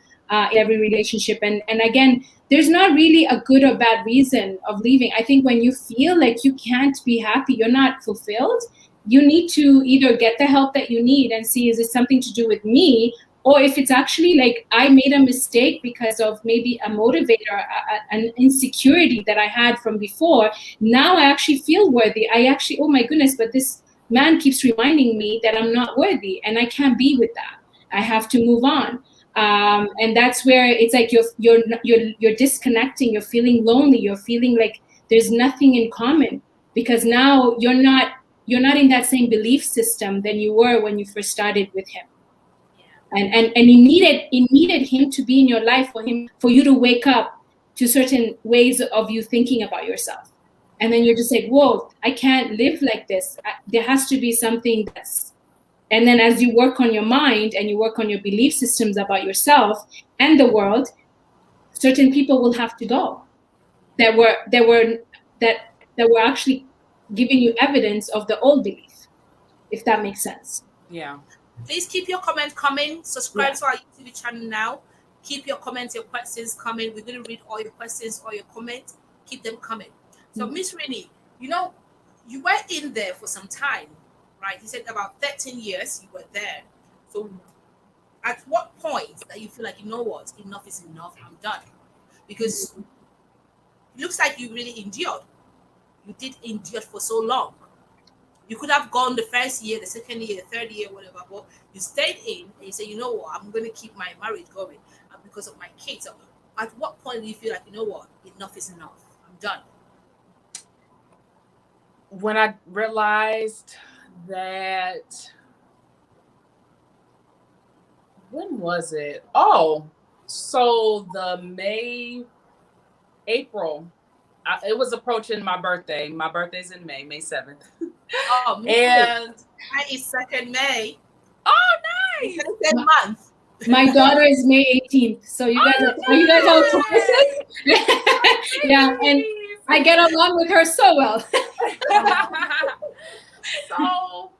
in every relationship. And again, there's not really a good or bad reason of leaving. I think when you feel like you can't be happy, you're not fulfilled, you need to either get the help that you need and see, is it something to do with me? Or if it's actually like I made a mistake because of maybe a motivator, an insecurity that I had from before, now I actually feel worthy. Oh my goodness, but this man keeps reminding me that I'm not worthy and I can't be with that. I have to move on. And that's where it's like you're disconnecting, you're feeling lonely, you're feeling like there's nothing in common, because now you're not in that same belief system than you were when you first started with him. and it needed him to be in your life for you to wake up to certain ways of you thinking about yourself. And then you're just like, whoa, I can't live like this. There has to be something that's. And then as you work on your mind and you work on your belief systems about yourself and the world, certain people will have to go that were actually giving you evidence of the old belief, if that makes sense. Yeah. Please keep your comment coming. Subscribe to our YouTube channel now. Keep your comments, your questions coming. We're going to read all your questions, all your comments. Keep them coming. So, Miss Renee, you were in there for some time, right? You said about 13 years you were there. So, at what point that you feel like, you know what, enough is enough, I'm done? Because it looks like you really endured. You did endure for so long. You could have gone the first year, the second year, the third year, whatever, but you stayed in and you say, you know what, I'm going to keep my marriage going because of my kids. So at what point do you feel like, you know what, enough is enough, I'm done? When I realized that, when was it? Oh, so April, it was approaching my birthday. My birthday's in May 7th. Oh, and May is 2nd May. Oh, nice. It's a month. My daughter is May 18th. So you guys are you guys all Tauruses? Yeah, and I get along with her so well. So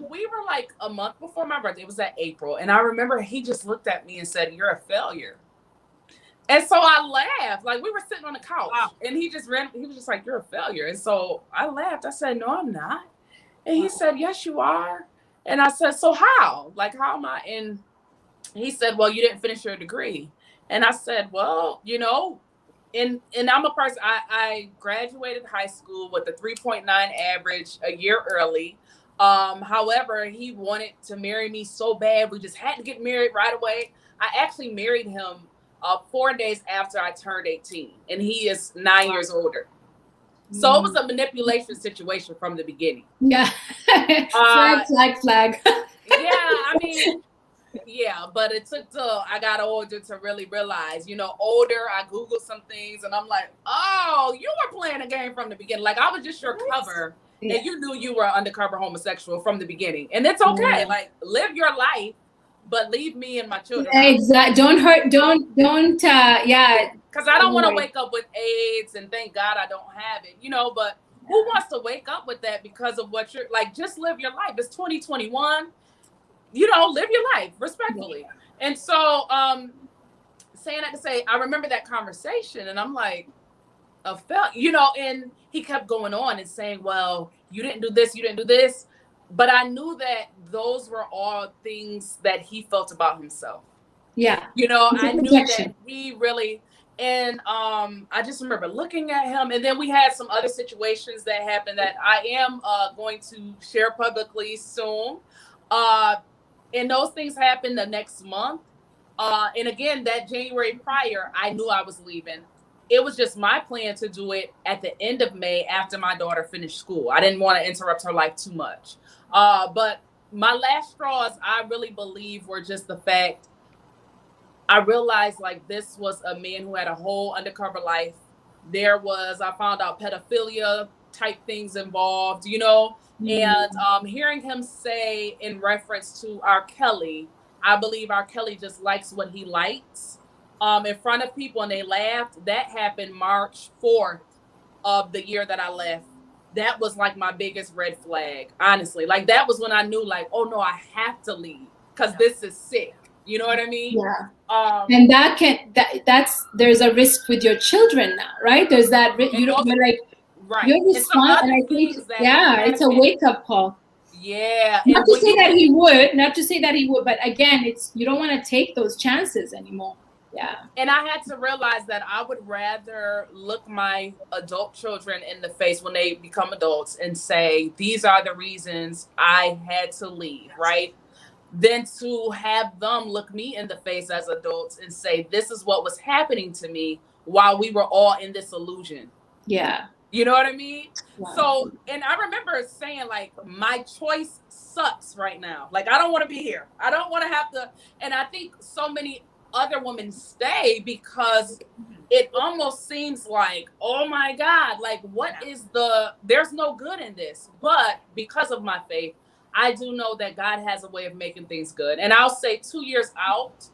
we were like a month before my birthday. It was at April. And I remember he just looked at me and said, "You're a failure." And so I laughed. Like, we were sitting on the couch, and he was just like, "You're a failure." And so I laughed. I said, "No, I'm not." And he said, "Yes, you are." And I said, "So how? Like, how am I?" And he said, "Well, you didn't finish your degree." And I said, "Well, and I'm a person, I graduated high school with a 3.9 average a year early. However, he wanted to marry me so bad. We just had to get married right away. I actually married him 4 days after I turned 18, and he is 9 years older. So it was a manipulation situation from the beginning. Yeah. Flag. Yeah, I mean, yeah, but it took till I got older to really realize, older, I Googled some things and I'm like, oh, you were playing a game from the beginning. Like, I was just your cover, and you knew you were an undercover homosexual from the beginning. And it's okay. Yeah. Like, live your life, but leave me and my children. Exactly. Don't hurt. Don't. Yeah. Because I don't want to wake up with AIDS, and thank God I don't have it. But who wants to wake up with that because of what you're like? Just live your life. It's 2021. Live your life respectfully. Yeah. And so, saying that to say, I remember that conversation, and I'm like, and he kept going on and saying, well, you didn't do this, you didn't do this. But I knew that those were all things that he felt about himself. Yeah. I knew that he really, and I just remember looking at him, and then we had some other situations that happened that I am going to share publicly soon. And those things happened the next month. And again, that January prior, I knew I was leaving. It was just my plan to do it at the end of May after my daughter finished school. I didn't want to interrupt her life too much. But my last straws, I really believe, were just the fact I realized, like, this was a man who had a whole undercover life. I found out pedophilia type things involved, and hearing him say in reference to R. Kelly, I believe R. Kelly just likes what he likes in front of people, and they laughed. That happened March 4th of the year that I left. That was like my biggest red flag, honestly. Like, that was when I knew, like, oh no, I have to leave because this is sick. You know what I mean? Yeah. And there's a risk with your children now, right? There's that you're like, right. You're responsible, and I think, it's a wake up call. Yeah. Not to say that he would, but again, you don't want to take those chances anymore. Yeah. And I had to realize that I would rather look my adult children in the face when they become adults and say, these are the reasons I had to leave, right? Than to have them look me in the face as adults and say, this is what was happening to me while we were all in this illusion. Yeah. You know what I mean? Wow. So, and I remember saying, like, my choice sucks right now. Like, I don't want to be here. I don't want to have to. And I think so many other women stay because it almost seems like, oh my God, like, there's no good in this. But because of my faith, I do know that God has a way of making things good. And I'll say 2 years out,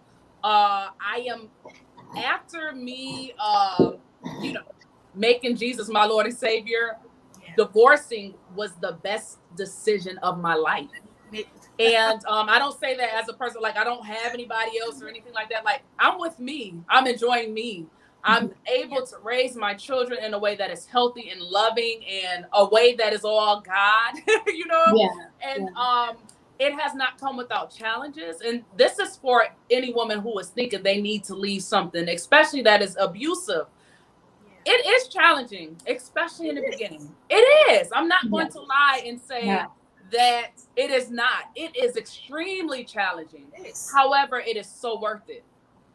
I am, after me, you know, making Jesus my Lord and Savior, divorcing was the best decision of my life. And I don't say that as a person, like I don't have anybody else or anything like that. Like, I'm with me. I'm enjoying me. I'm able to raise my children in a way that is healthy and loving and a way that is all God, you know? Yeah. And it has not come without challenges. And this is for any woman who is thinking they need to leave something, especially that is abusive. It is challenging, especially in the beginning. It is. I'm not going to lie and say that it is not. It is extremely challenging. However, it is so worth it.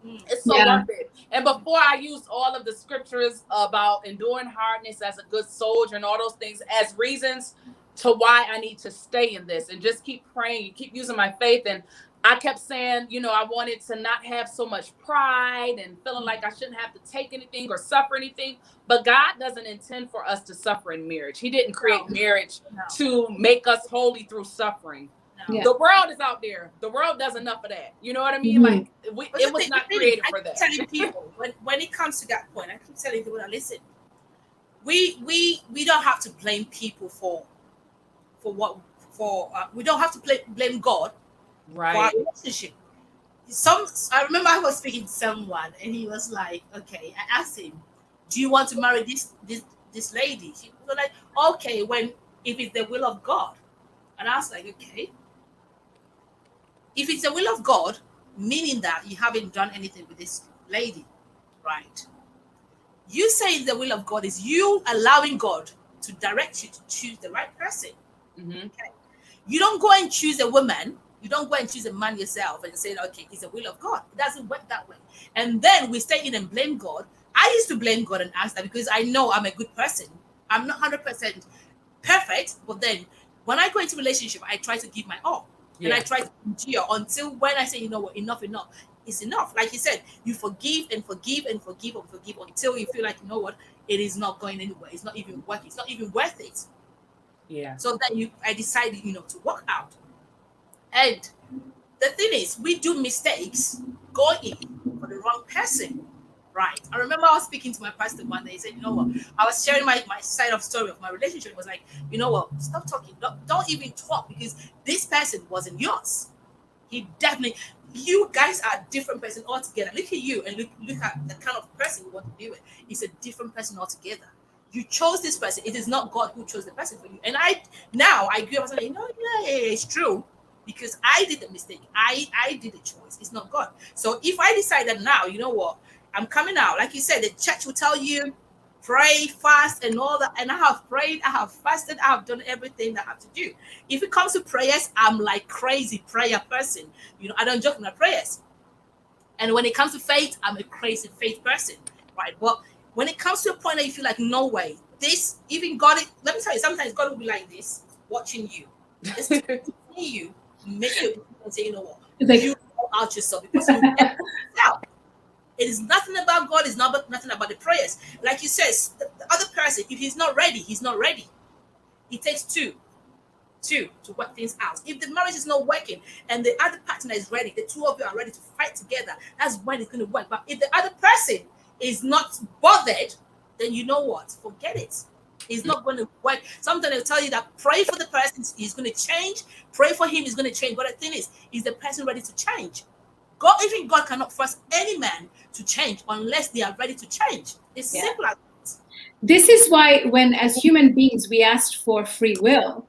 It's so worth it. And before I use all of the scriptures about enduring hardness as a good soldier and all those things as reasons to why I need to stay in this and just keep praying, keep using my faith. And I kept saying, you know, I wanted to not have so much pride and feeling like I shouldn't have to take anything or suffer anything. But God doesn't intend for us to suffer in marriage. He didn't create marriage to make us holy through suffering. The world is out there. The world does enough of that. You know what I mean? Like, it was not created for that. I keep telling people, when it comes to that point, I keep telling people, listen, we don't have to blame people we don't have to blame God for our relationship. I remember I was speaking to someone and he was like, okay, I asked him, do you want to marry this lady? She was like, okay, if it's the will of God. And I was like, okay. If it's the will of God, meaning that you haven't done anything with this lady, right? You say the will of God is you allowing God to direct you to choose the right person. Okay. You don't go and choose a woman. You don't go and choose a man yourself and say, okay, it's the will of God. It doesn't work that way. And then we stay in and blame God. I used to blame God and ask that because I know I'm a good person. I'm not 100% perfect, but then when I go into a relationship, I try to give my all. And I try to endure until when I say, you know what, enough is enough. Like you said, you forgive and forgive and forgive and forgive until you feel like, you know what, it is not going anywhere. It's not even working. It's not even worth it. Yeah. So then I decided, to walk out. And the thing is, we do mistakes going for the wrong person. Right. I remember I was speaking to my pastor one day. He said, you know what? I was sharing my side of story of my relationship. It was like, you know what? Stop talking. Don't even talk because this person wasn't yours. You guys are a different person altogether. Look at you and look at the kind of person you want to be with. It's a different person altogether. You chose this person. It is not God who chose the person for you. And I agree. I was like, it's true. Because I did the mistake. I did the choice. It's not God. So if I decide that now, you know what? I'm coming out. Like you said, the church will tell you, pray, fast, and all that. And I have prayed, I have fasted, I have done everything that I have to do. If it comes to prayers, I'm like crazy prayer person. I don't joke with my prayers. And when it comes to faith, I'm a crazy faith person. Right. But when it comes to a point that you feel like, no way, this, even God, let me tell you, sometimes God will be like this, watching you. Just to see you, make you and say, you know what? You go out yourself because you never yourself. It is nothing about God. It's nothing about the prayers. Like you said, the other person, if he's not ready, he's not ready. It takes two to work things out. If the marriage is not working and the other partner is ready, the two of you are ready to fight together, that's when it's going to work. But if the other person is not bothered, then you know what? Forget it. It's not going to work. Sometimes they'll tell you that pray for the person, he's going to change. Pray for him, he's going to change. But the thing is the person ready to change? Even God cannot force any man to change unless they are ready to change. It's simple as that. This is why when as human beings we asked for free will.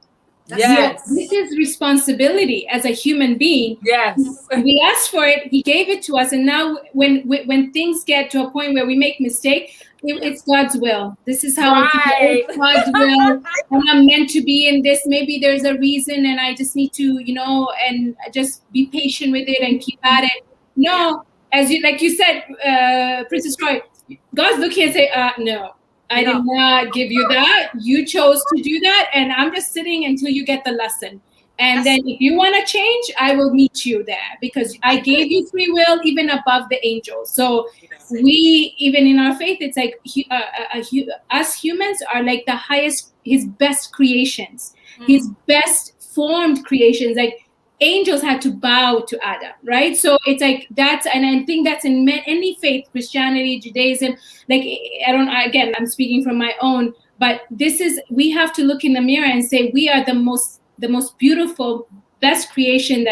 Yes. This is responsibility as a human being. Yes. We asked for it, he gave it to us, and now when things get to a point where we make mistake, it's God's will. This is how it's God's will. And I'm meant to be in this. Maybe there's a reason and I just need to, and just be patient with it and keep at it. No, like you said, Princess Troy, God's looking and say, no. I did not give you that. You chose to do that, and I'm just sitting until you get the lesson. And then if you want to change, I will meet you there, because I gave you free will even above the angels. So we, even in our faith, it's like us humans are like the highest, his best creations, his best formed creations. Like angels had to bow to Adam, right? So it's like that's, and I think that's in any faith, Christianity, Judaism. Like again, I'm speaking from my own, but this is, we have to look in the mirror and say we are the most beautiful, best creation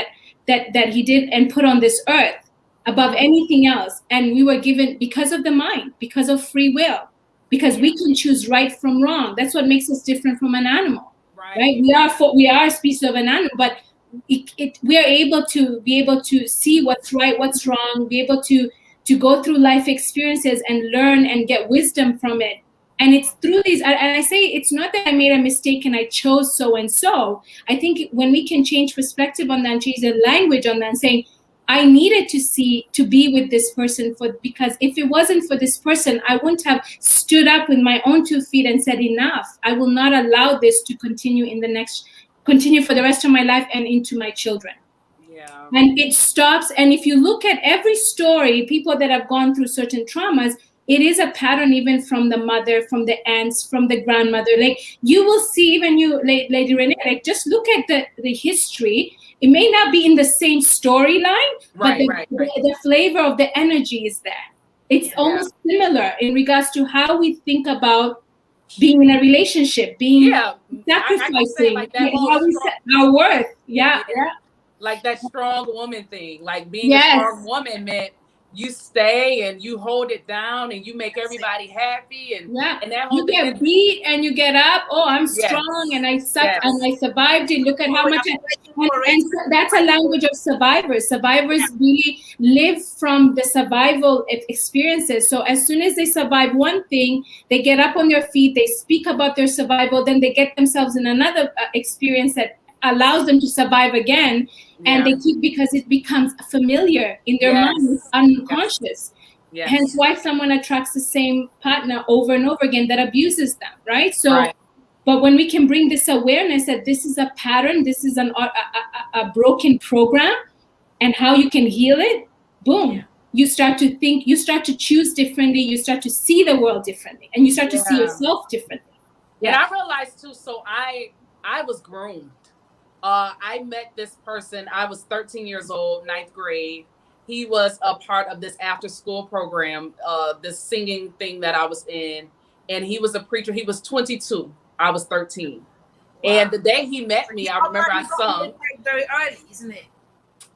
that he did and put on this earth above anything else. And we were given because of the mind, because of free will, because we can choose right from wrong. That's what makes us different from an animal, right? We are a species of an animal, but we are able to see what's right, what's wrong, be able to go through life experiences and learn and get wisdom from it. And it's through these, and I say it's not that I made a mistake and I chose so and so. I think when we can change perspective on that and change the language on that and saying, I needed to be with this person because if it wasn't for this person, I wouldn't have stood up with my own 2 feet and said, enough. I will not allow this to continue for the rest of my life and into my children. Yeah. And it stops. And if you look at every story, people that have gone through certain traumas, it is a pattern, even from the mother, from the aunts, from the grandmother. Like you will see, even you, Lady Renee, like just look at the history. It may not be in the same storyline, but the flavor of the energy is there. It's almost similar in regards to how we think about being in a relationship, being sacrificing, like that how we set our worth. Like that strong woman thing. Like being a strong woman meant you stay and you hold it down and you make everybody happy, and that whole you get beat and you get up. Oh, I'm strong and I and I survived it. Look at how much and so that's a language of survivors. Survivors really live from the survival experiences. So as soon as they survive one thing, they get up on their feet, they speak about their survival, then they get themselves in another experience that allows them to survive again. And they keep, because it becomes familiar in their mind, unconscious. Hence why someone attracts the same partner over and over again that abuses them, right? So, but when we can bring this awareness that this is a pattern, this is a broken program, and how you can heal it, boom. You start to think, you start to choose differently, you start to see the world differently, and you start to see yourself differently. And I realized too, so I was groomed. I met this person. I was 13 years old, 9th grade. He was a part of this after school program, this singing thing that I was in. And he was a preacher. He was 22. I was 13. Wow. And the day he met me, I remember I sung. Very early, isn't it?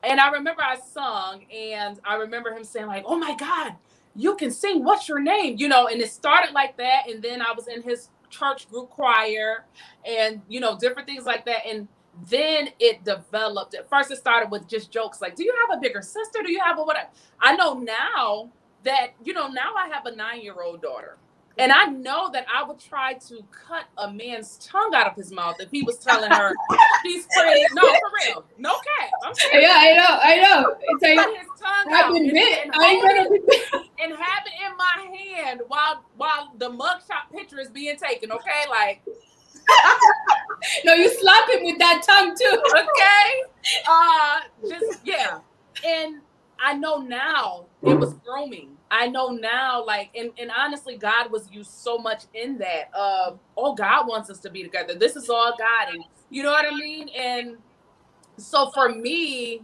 And I remember I sung, and I remember him saying like, oh my God, you can sing. What's your name? You know, and it started like that. And then I was in his church group choir and, you know, different things like that. And then it developed. At first, it started with just jokes like, do you have a bigger sister? Do you have a whatever? I know now that, you know, now I have a 9-year-old daughter. And I know that I would try to cut a man's tongue out of his mouth if he was telling her she's pretty. No, for real. No cat. I'm serious. Yeah, I know. It's like, cut his tongue out and have it in my hand while the mugshot picture is being taken, okay? Like, no, you slap him with that tongue too. Okay. And I know now it was grooming. I know now, like, and honestly, God was used so much in that. God wants us to be together. This is all God, and you know what I mean? And so for me,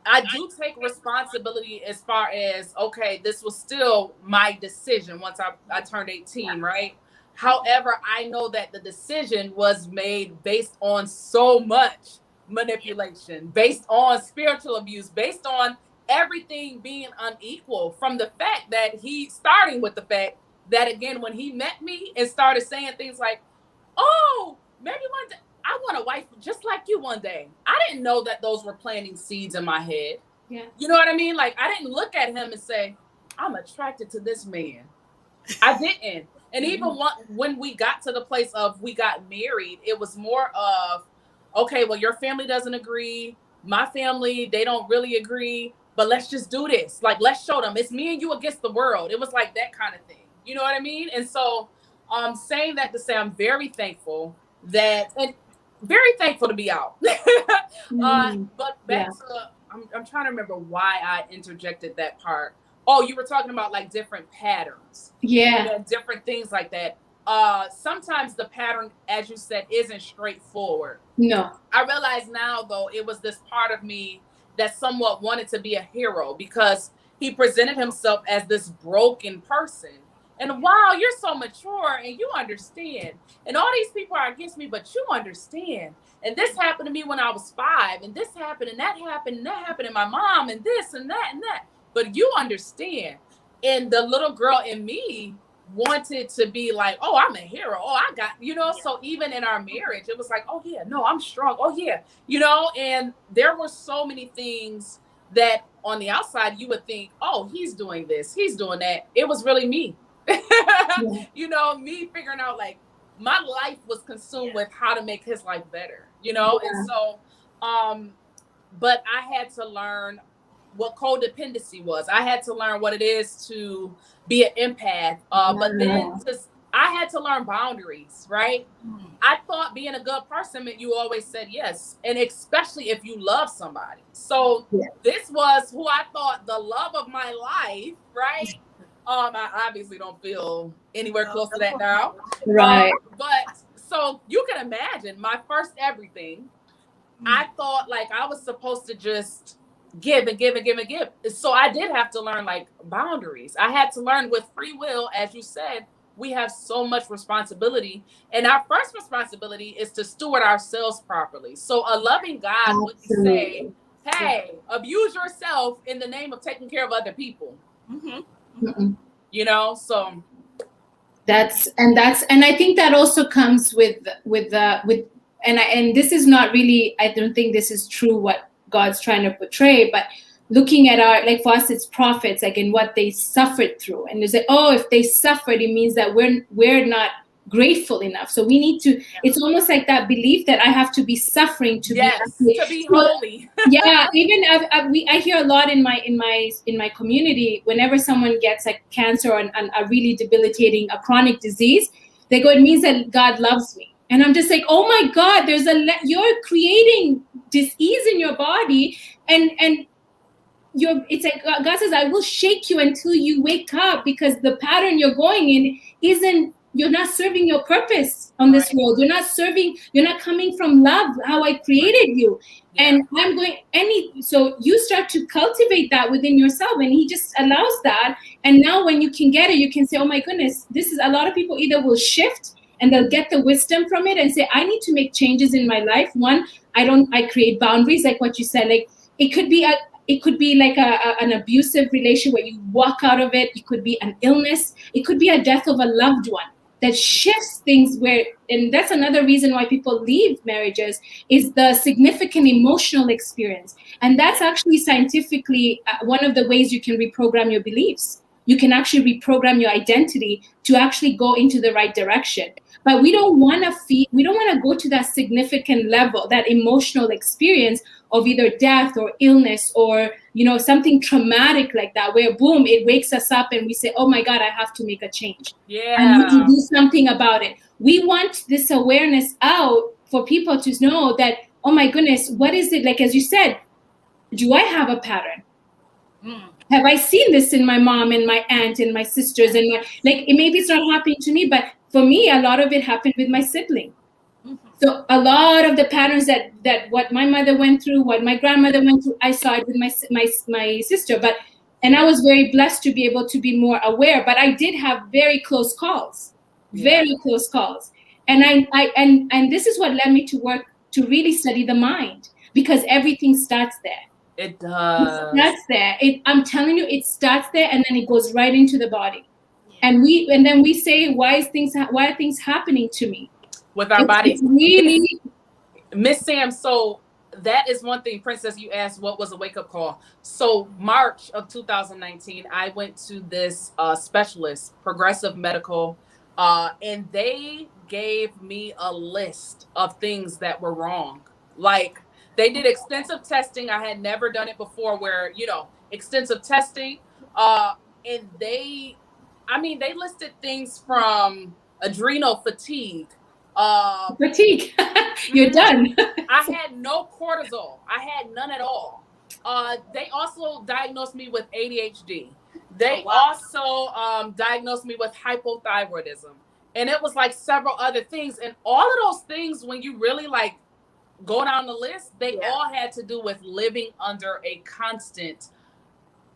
I do take responsibility as far as, okay, this was still my decision once I turned 18, right? However, I know that the decision was made based on so much manipulation, based on spiritual abuse, based on everything being unequal, from the fact that starting with the fact that, again, when he met me and started saying things like, oh, maybe one day I want a wife just like you one day. I didn't know that those were planting seeds in my head. Yeah. You know what I mean? Like, I didn't look at him and say, I'm attracted to this man. I didn't. And even when we got to the place of we got married, it was more of, okay, well, your family doesn't agree. My family, they don't really agree. But let's just do this. Like, let's show them. It's me and you against the world. It was like that kind of thing. You know what I mean? And so saying that to say I'm very thankful that, and very thankful to be out. But back Yeah. to, I'm trying to remember why I interjected that part. Oh, you were talking about like different patterns. Yeah. And different things like that. Sometimes the pattern, as you said, isn't straightforward. No. I realize now, though, it was this part of me that somewhat wanted to be a hero because he presented himself as this broken person. And wow, you're so mature and you understand. And all these people are against me, but you understand. And this happened to me when I was 5, and this happened, and that happened, and that happened, and my mom, and this, and that, and that. But you understand. And the little girl in me wanted to be like, oh, I'm a hero. Oh, I got, so even in our marriage, it was like, oh yeah, no, I'm strong. Oh yeah, and there were so many things that on the outside you would think, oh, he's doing this, he's doing that. It was really me. Me figuring out like my life was consumed with how to make his life better, and so but I had to learn what codependency was. I had to learn what it is to be an empath. But then I had to learn boundaries, right? I thought being a good person meant you always said yes, and especially if you love somebody. So this was who I thought the love of my life, right? I obviously don't feel anywhere close to that now. Right. But so you can imagine my first everything. I thought like I was supposed to just give and give and give and give. So I did have to learn like boundaries. I had to learn with free will, as you said, we have so much responsibility. And our first responsibility is to steward ourselves properly. So a loving God would say, hey, abuse yourself in the name of taking care of other people. So and I think that also comes with and this is not really, I don't think this is true what God's trying to portray, but looking at our, like for us, it's prophets, like in what they suffered through. And they say, oh, if they suffered, it means that we're not grateful enough. So we need to, it's almost like that belief that I have to be suffering to be holy. Even I hear a lot in my community, whenever someone gets like cancer or a really debilitating, a chronic disease, they go, it means that God loves me. And I'm just like, oh my God, you're creating disease in your body, and it's like God says, I will shake you until you wake up, because the pattern you're going in you're not serving your purpose on this world. You're not coming from love, how I created you. And so you start to cultivate that within yourself, and he just allows that. And now when you can get it, you can say, oh my goodness, this is, a lot of people either will shift and they'll get the wisdom from it and say, I need to make changes in my life. One, I create boundaries, like what you said. Like it could be like an abusive relation where you walk out of it. It could be an illness. It could be a death of a loved one that shifts things and that's another reason why people leave marriages, is the significant emotional experience. And that's actually scientifically one of the ways you can reprogram your beliefs. You can actually reprogram your identity to actually go into the right direction. But we don't want to go to that significant level, that emotional experience of either death or illness or, something traumatic like that, where boom, it wakes us up and we say, oh my God, I have to make a change. I need to do something about it. We want this awareness out for people to know that, oh my goodness, what is it? Like, as you said, do I have a pattern? Have I seen this in my mom and my aunt and my sisters? And maybe it's not happening to me, but for me, a lot of it happened with my sibling. So a lot of the patterns that what my mother went through, what my grandmother went through, I saw it with my sister. And I was very blessed to be able to be more aware. But I did have very close calls, very close calls. And and this is what led me to work to really study the mind, because everything starts there. It does. That's there. I'm telling you, it starts there, and then it goes right into the body. And then we say, why are things happening to me? With our bodies. Really, Miss Sam, so that is one thing, Princess, you asked what was a wake-up call. So March of 2019, I went to this specialist, Progressive Medical, and they gave me a list of things that were wrong. Like, they did extensive testing. I had never done it before, where, extensive testing, and they I mean, they listed things from adrenal fatigue. Fatigue. You're done. I had no cortisol. I had none at all. They also diagnosed me with ADHD. They also diagnosed me with hypothyroidism. And it was like several other things. And all of those things, when you really like go down the list, they all had to do with living under a constant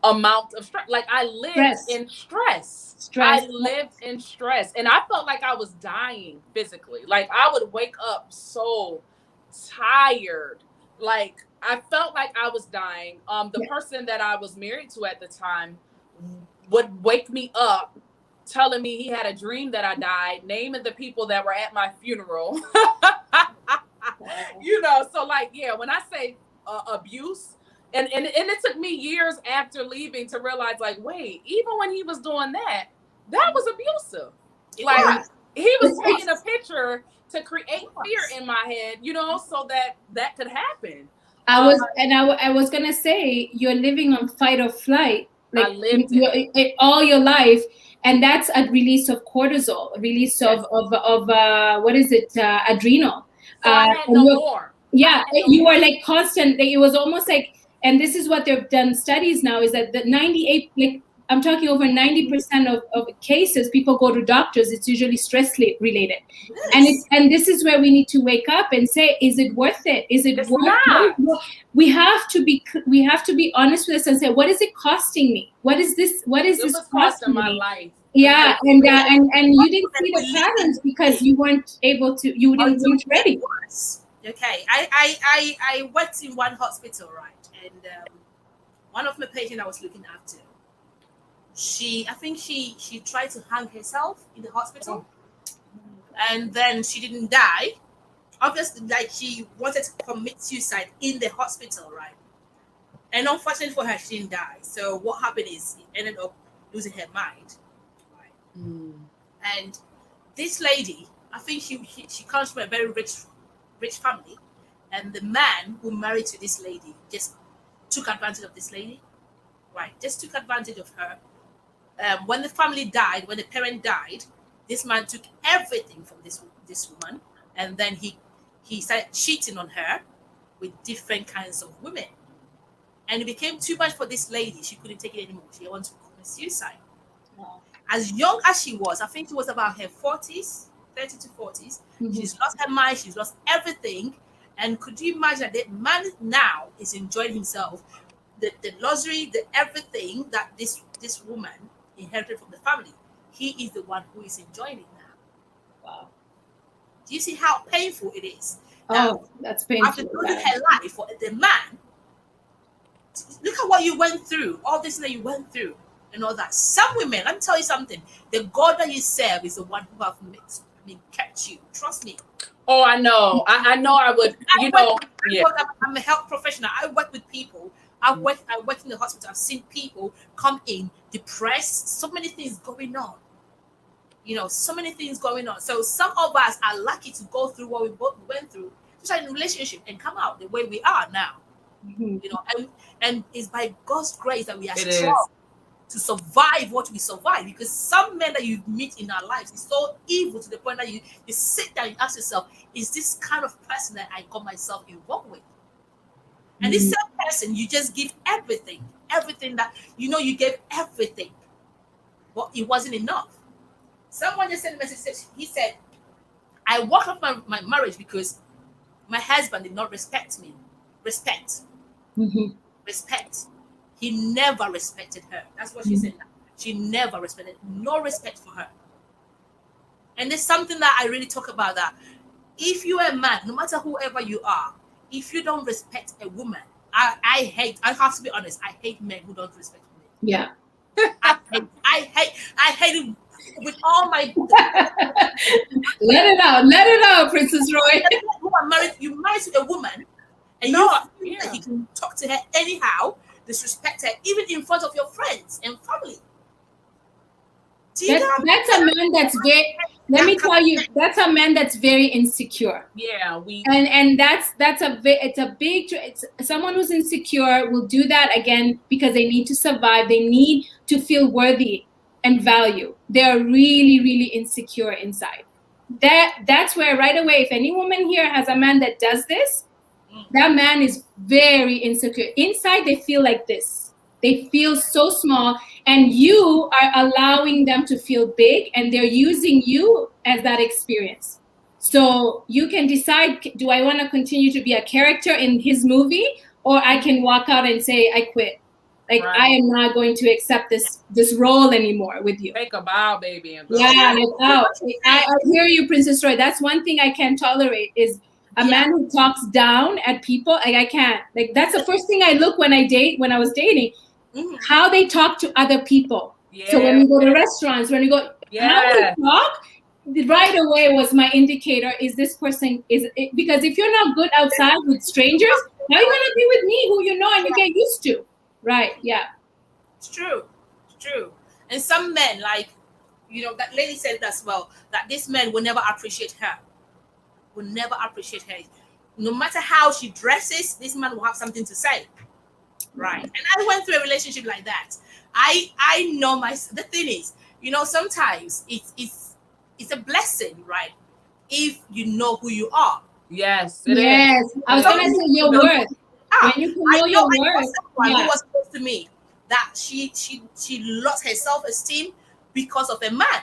amount of stress. Like I lived in stress. I lived in stress. And I felt like I was dying physically. Like I would wake up so tired. Like I felt like I was dying. The person that I was married to at the time would wake me up telling me he had a dream that I died, naming the people that were at my funeral. You know, so like, yeah, when I say abuse, and it took me years after leaving to realize, like, wait, even when he was doing that, that was abusive. Like he was painting a picture to create fear in my head, you know, so that could happen. I was gonna say, you're living on fight or flight, like I lived all your life, and that's a release of cortisol, a release of what is it, adrenal. So I had no more. Yeah, you were like constant. It was almost like, and this is what they've done studies now, is that the 98, like I'm talking over 90% of cases, people go to doctors. It's usually stress related, and this is where we need to wake up and say, is it worth it? Is it worth it? We have to be honest with us and say, what is it costing me? What is this? What is this costing my life? Yeah, and you didn't see the patterns because you weren't able to. You weren't ready. Okay, I worked in one hospital, right, and one of my patients I was looking after, I think she tried to hang herself in the hospital, and then she didn't die. Obviously, like she wanted to commit suicide in the hospital, right? And unfortunately for her, she didn't die. So what happened is she ended up losing her mind, right? And this lady, I think she comes from a very rich family, and the man who married to this lady just took advantage of this lady, right? Just took advantage of her. When the family died, when the parent died, this man took everything from this woman, and then he started cheating on her with different kinds of women, and it became too much for this lady. She couldn't take it anymore. She wanted to commit suicide. Wow. As young as she was, I think she was about her 40s, 30 to 40s. She's lost her mind. She's lost everything. And could you imagine that the man now is enjoying himself, the luxury, the everything that this woman inherited from the family? He is the one who is enjoying it now. Wow. Do you see how painful it is? Now, that's painful. After losing her life, for the man, look at what you went through, all this that you went through, and all that. Some women, let me tell you something, the God that you serve is the one who have kept you. Trust me. Oh, I know. I know I would, I'm a health professional. I work with people. I work in the hospital. I've seen people come in depressed, so many things going on. You know, so many things going on. So some of us are lucky to go through what we both went through, especially in a relationship, and come out the way we are now. You know, and it's by God's grace that we are strong to survive what we survive. Because some men that you meet in our lives is so evil to the point that you sit down and ask yourself, is this kind of person that I got myself involved with? And this same person, you just give everything that, you know, you gave everything, but it wasn't enough. Someone just sent a message. He said, I walked off my marriage because my husband did not respect me. Respect. He never respected her. That's what she said. She never respected. No respect for her. And there's something that I really talk about, that if you're a man, no matter whoever you are, if you don't respect a woman, I have to be honest, I hate men who don't respect women. Yeah. I hate it with all my let it out, Princess Roy. You married to a woman, and you feel that you can talk to her anyhow, disrespect her, even in front of your friends and family. That's a man that's very. Let me tell you, that's a man that's very insecure. Yeah, and it's someone who's insecure will do that again because they need to survive. They need to feel worthy. and value. They're really, really insecure inside. That's where right away, if any woman here has a man that does this, that man is very insecure. Inside, they feel like this. They feel so small, and you are allowing them to feel big, and they're using you as that experience. So you can decide, do I want to continue to be a character in his movie, or I can walk out and say, I quit. Like, I am not going to accept this role anymore with you. Take a bow, baby, and go. Yeah, I hear you, Princess Roy. That's one thing I can't tolerate is a man who talks down at people. Like, I can't. Like, that's the first thing I look when I was dating, how they talk to other people. Yeah. So when we go to restaurants, when we go, how they talk, right away was my indicator. Is this person, because if you're not good outside with strangers, how are you going to be with me who you know and you get used to? Right. Yeah. It's true. It's true. And some men, like, you know, that lady said as well, that this man will never appreciate her. Will never appreciate her. No matter how she dresses, this man will have something to say. Right. And I went through a relationship like that. I know the thing is, you know, sometimes it's a blessing, right? If you know who you are. Yes. Yes. I was gonna say your worth. When you can know your worth. Someone who was close to me that she lost her self-esteem because of a man.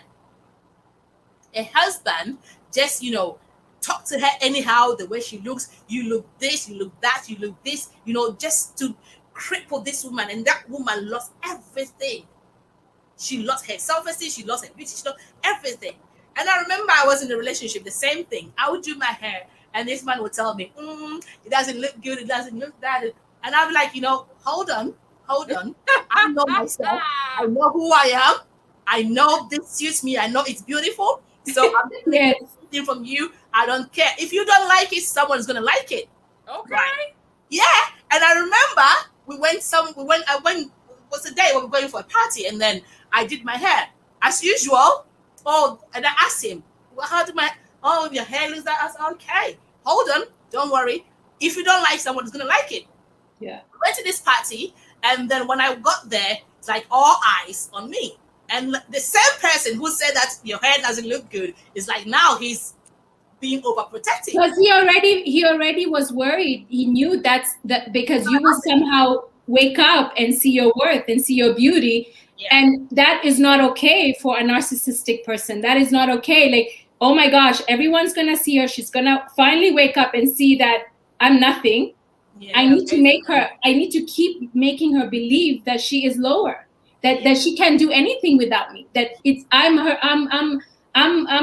A husband just, you know, talk to her anyhow, the way she looks, you look this, you look that, you look this, you know, just to cripple this woman. And that woman lost everything. She lost her self-esteem, she lost her beauty, she lost everything. And I remember I was in a relationship, the same thing. I would do my hair, and this man would tell me, it doesn't look good, it doesn't look that. And I'm like, you know, hold on. I know myself. I know who I am. I know this suits me. I know it's beautiful. So I'm taking from you. I don't care. If you don't like it, someone's going to like it. Okay. Right? Yeah. And I remember I went, was the day we were going for a party, and then I did my hair as usual. Oh, and I asked him, well, how do your hair looks that? I said, okay, hold on. Don't worry. If you don't like someone, who's going to like it. Yeah. I went to this party, and then when I got there, it's like all eyes on me. And the same person who said that your hair doesn't look good is like, now he's being overprotective. Because he already was worried. He knew that because you will somehow wake up and see your worth and see your beauty. Yeah. And that is not okay for a narcissistic person. That is not okay. Like, oh my gosh, everyone's going to see her. She's going to finally wake up and see that I'm nothing. Yeah, I need to keep making her believe that she is lower, that she can't do anything without me, that I'm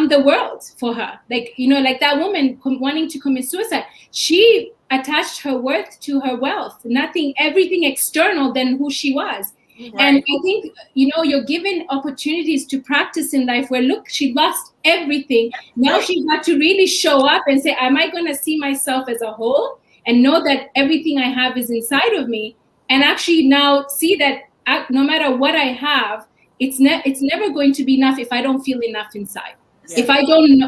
the world for her. Like, you know, like that woman wanting to commit suicide, she attached her worth to her wealth, everything external than who she was. Right. And I think, you know, you're given opportunities to practice in life where, look, she lost everything. Now she had to really show up and say, am I going to see myself as a whole and know that everything I have is inside of me, and actually now see that no matter what I have, it's never going to be enough if I don't feel enough inside. Yeah.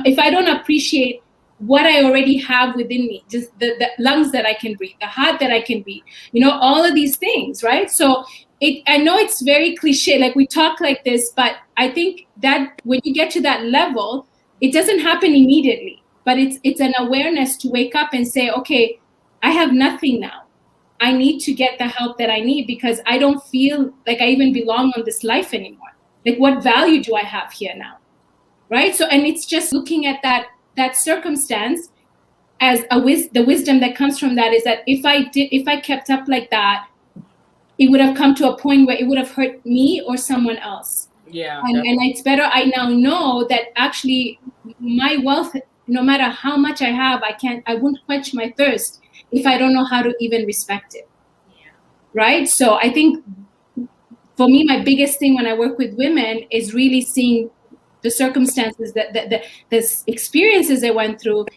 If I don't appreciate what I already have within me, just the lungs that I can breathe, the heart that I can breathe, you know, all of these things, right? So I know it's very cliche, like we talk like this, but I think that when you get to that level, it doesn't happen immediately, but it's an awareness to wake up and say, okay, I have nothing now. I need to get the help that I need because I don't feel like I even belong on this life anymore. Like, what value do I have here now? Right? So, and it's just looking at that circumstance as the wisdom that comes from that is that if I kept up like that, it would have come to a point where it would have hurt me or someone else. Yeah. And it's better I now know that actually my wealth, no matter how much I have, I won't quench my thirst if I don't know how to even respect it. Yeah. Right? So I think for me, my biggest thing when I work with women is really seeing the circumstances the experiences they went through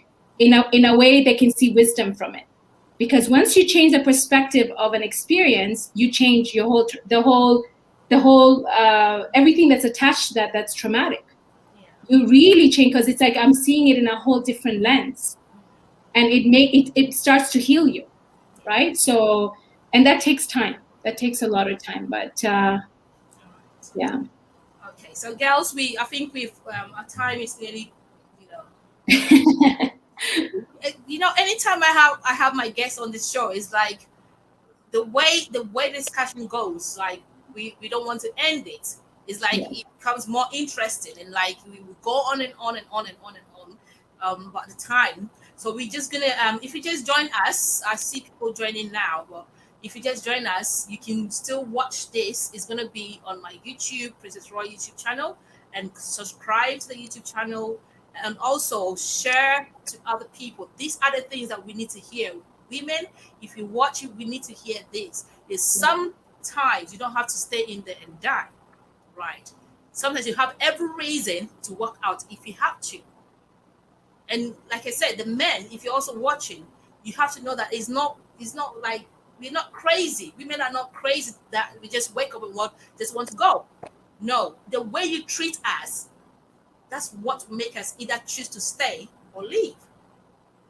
in a way they can see wisdom from it. Because once you change the perspective of an experience, you change the whole everything that's attached to that's traumatic. Yeah. You really change, because it's like I'm seeing it in a whole different lens. And it starts to heal you, right? So, and that takes time. That takes a lot of time, but yeah. Okay, so girls, I think our time is nearly, you know, anytime I have my guests on this show, is like the way discussion goes, like we don't want to end it. It's like Yeah. it becomes more interesting, and like we will go on and on and on and on and on about the time. So we're just gonna if you just join us, I see people joining now, but if you just join us, you can still watch this. It's gonna be on my YouTube, Princess Roy YouTube channel, and subscribe to the YouTube channel, and also share to other people. These are the things that we need to hear. Women, if you watch it, we need to hear this. There's sometimes you don't have to stay in there and die, right? Sometimes you have every reason to work out if you have to. And like I said, the men, if you're also watching, you have to know that it's not like we're not crazy. Women are not crazy that we just wake up and just want to go. No, the way you treat us, that's what will make us either choose to stay or leave.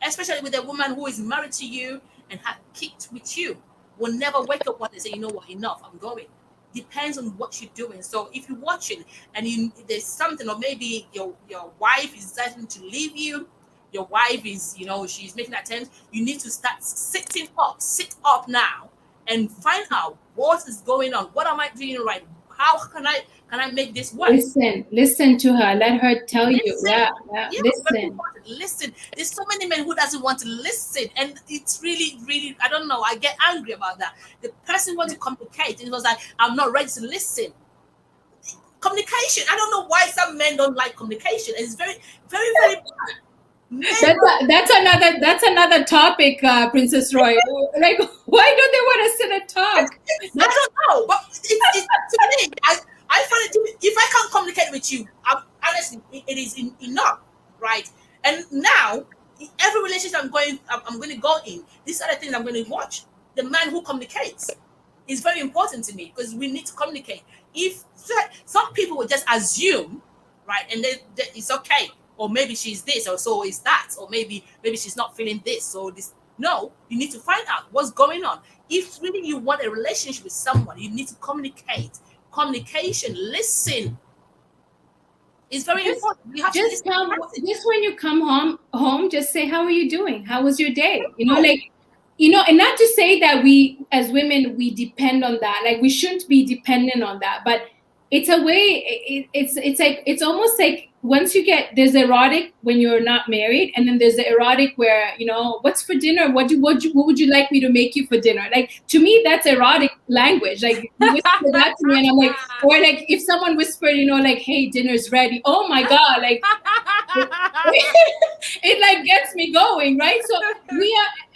Especially with a woman who is married to you and had kids with you, will never wake up one day and say, you know what, enough, I'm going. Depends on what you're doing. So if you're watching and there's something, or maybe your wife is deciding to leave you, your wife is, she's making an attempt, you need to start sit up now and find out what is going on. What am I doing right? How can I make this work? Listen to her. Let her tell you. Yeah, listen. Listen. There's so many men who doesn't want to listen, and it's really, really, I don't know. I get angry about that. The person wants to communicate, and it was like, I'm not ready to listen. Communication. I don't know why some men don't like communication. It's very, very, very bad. That's another topic, Princess Roy. Like, why don't they want to sit and talk? I don't know, but it's to me, I find it if I can't communicate with you, honestly, it is enough, right? And now, every relationship I'm going to go in, these are the things I'm going to watch. The man who communicates is very important to me, because we need to communicate. If some people will just assume, right, and it's okay, or maybe she's this, or so is that, or maybe she's not feeling this, or this. No, you need to find out what's going on. If really you want a relationship with someone, you need to communicate. Communication, listen. It's very important. You have to listen. Just when you come home, just say, how are you doing? How was your day? And not to say that we as women, we depend on that. Like, we shouldn't be dependent on that, but it's a way, it's almost like, once you there's erotic when you're not married, and then there's the erotic where, what's for dinner? What would you like me to make you for dinner? Like, to me, that's erotic language. Like, you whisper that to me, and I'm like, or like if someone whispered, like, hey, dinner's ready. Oh my God, like it like gets me going, right? So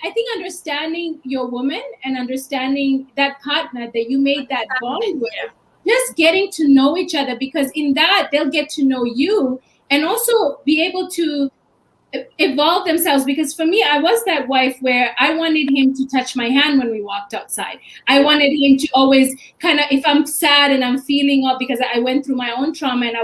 I think understanding your woman and understanding that partner that you made that bond with, just getting to know each other, because in that they'll get to know you and also be able to evolve themselves. Because for me, I was that wife where I wanted him to touch my hand when we walked outside. I wanted him to always kind of, if I'm sad and I'm feeling up, because I went through my own trauma, and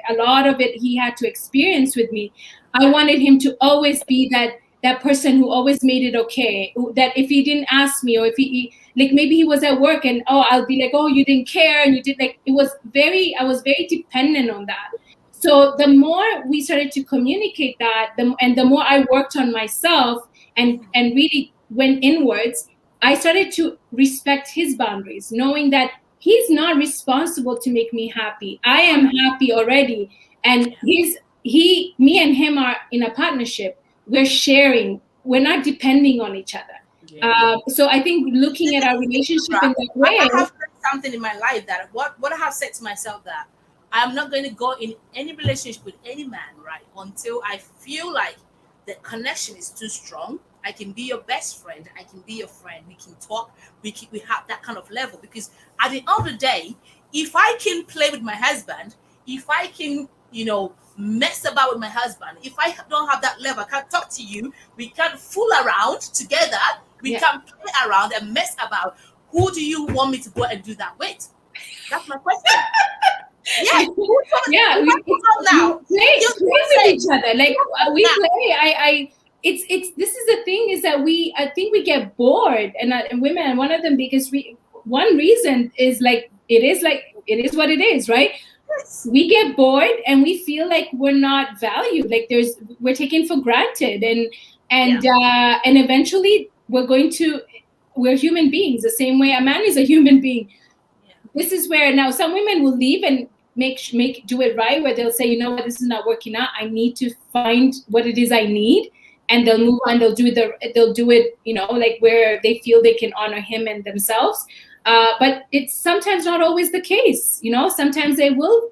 a lot of it he had to experience with me. I wanted him to always be that person who always made it okay. That if he didn't ask me, or if he like, maybe he was at work and I'll be like, oh, you didn't care, and you did, like, I was very dependent on that. So the more we started to communicate that, and the more I worked on myself and really went inwards, I started to respect his boundaries, knowing that he's not responsible to make me happy. I am happy already, and me and him are in a partnership. We're sharing. We're not depending on each other. Yeah. So I think looking at our relationship in that way. I have something in my life that what I have said to myself, that I'm not going to go in any relationship with any man, right, until I feel like the connection is too strong. I can be your best friend. I can be your friend. We can talk. We have that kind of level. Because at the end of the day, if I can play with my husband, if I can, mess about with my husband, if I don't have that level, I can't talk to you. We can't fool around together. We can play around and mess about. Who do you want me to go and do that with? That's my question. We play with each other. Like, we play. This is the thing, is that I think we get bored, and women, and one of them, because one reason is like, it is what it is, right? Yes. we get bored and we feel like we're not valued, like we're taken for granted, and eventually we're human beings the same way a man is a human being. Yeah. This is where now some women will leave and make do it right, where they'll say, you know what, this is not working out, I need to find what it is I need, and they'll move on, they'll do it, you know, like where they feel they can honor him and themselves. But it's sometimes not always the case, you know. Sometimes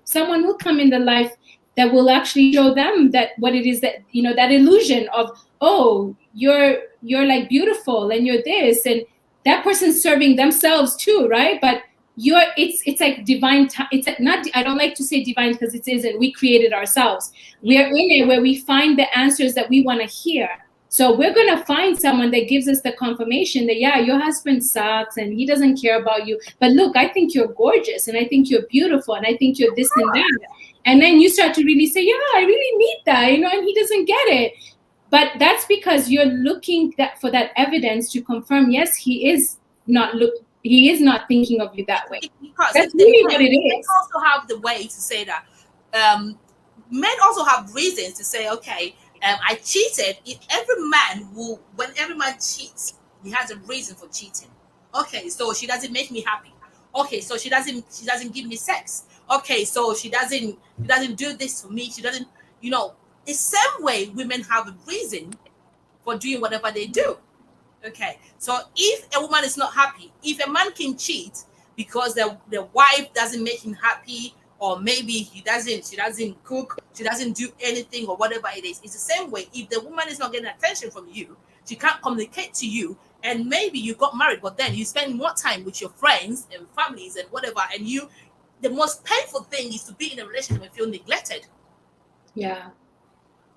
someone will come in their life that will actually show them that what it is, that, you know, that illusion of, oh, you're like beautiful and you're this, and that person's serving themselves too, right? But it's like divine it's like, not, I don't like to say divine because it isn't, we created ourselves. We're in it where we find the answers that we want to hear. So we're going to find someone that gives us the confirmation that, yeah, your husband sucks and he doesn't care about you, but look, I think you're gorgeous and I think you're beautiful and I think you're this and that. And then you start to really say, yeah, I really need that, you know, and he doesn't get it. But that's because you're looking for that evidence to confirm, yes, he is not thinking of you that way. Because that's really what it men is. also have the way to say that. Men also have reasons to say, okay, I cheated. When every man cheats, he has a reason for cheating. Okay, so she doesn't make me happy. Okay, so she doesn't give me sex. Okay, so she doesn't do this for me. She doesn't, you know, the same way women have a reason for doing whatever they do. Okay, so if a woman is not happy, if a man can cheat because the wife doesn't make him happy, or maybe she doesn't cook, she doesn't do anything, or whatever it is, it's the same way. If the woman is not getting attention from you, she can't communicate to you, and maybe you got married, but then you spend more time with your friends and families and whatever, and the most painful thing is to be in a relationship and feel neglected. Yeah.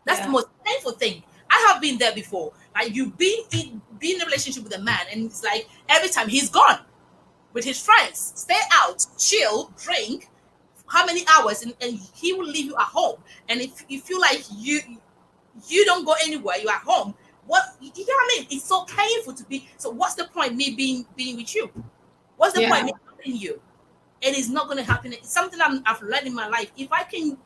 That's the most painful thing. I have been there before. Like, you be in a relationship with a man, and it's like every time he's gone with his friends, stay out, chill, drink, how many hours, and he will leave you at home. And if you feel like you don't go anywhere, you're at home. What, you know what I mean? It's so painful to be. So what's the point me being with you? What's the point me loving you? It is not going to happen. It's something I've learned in my life. If I can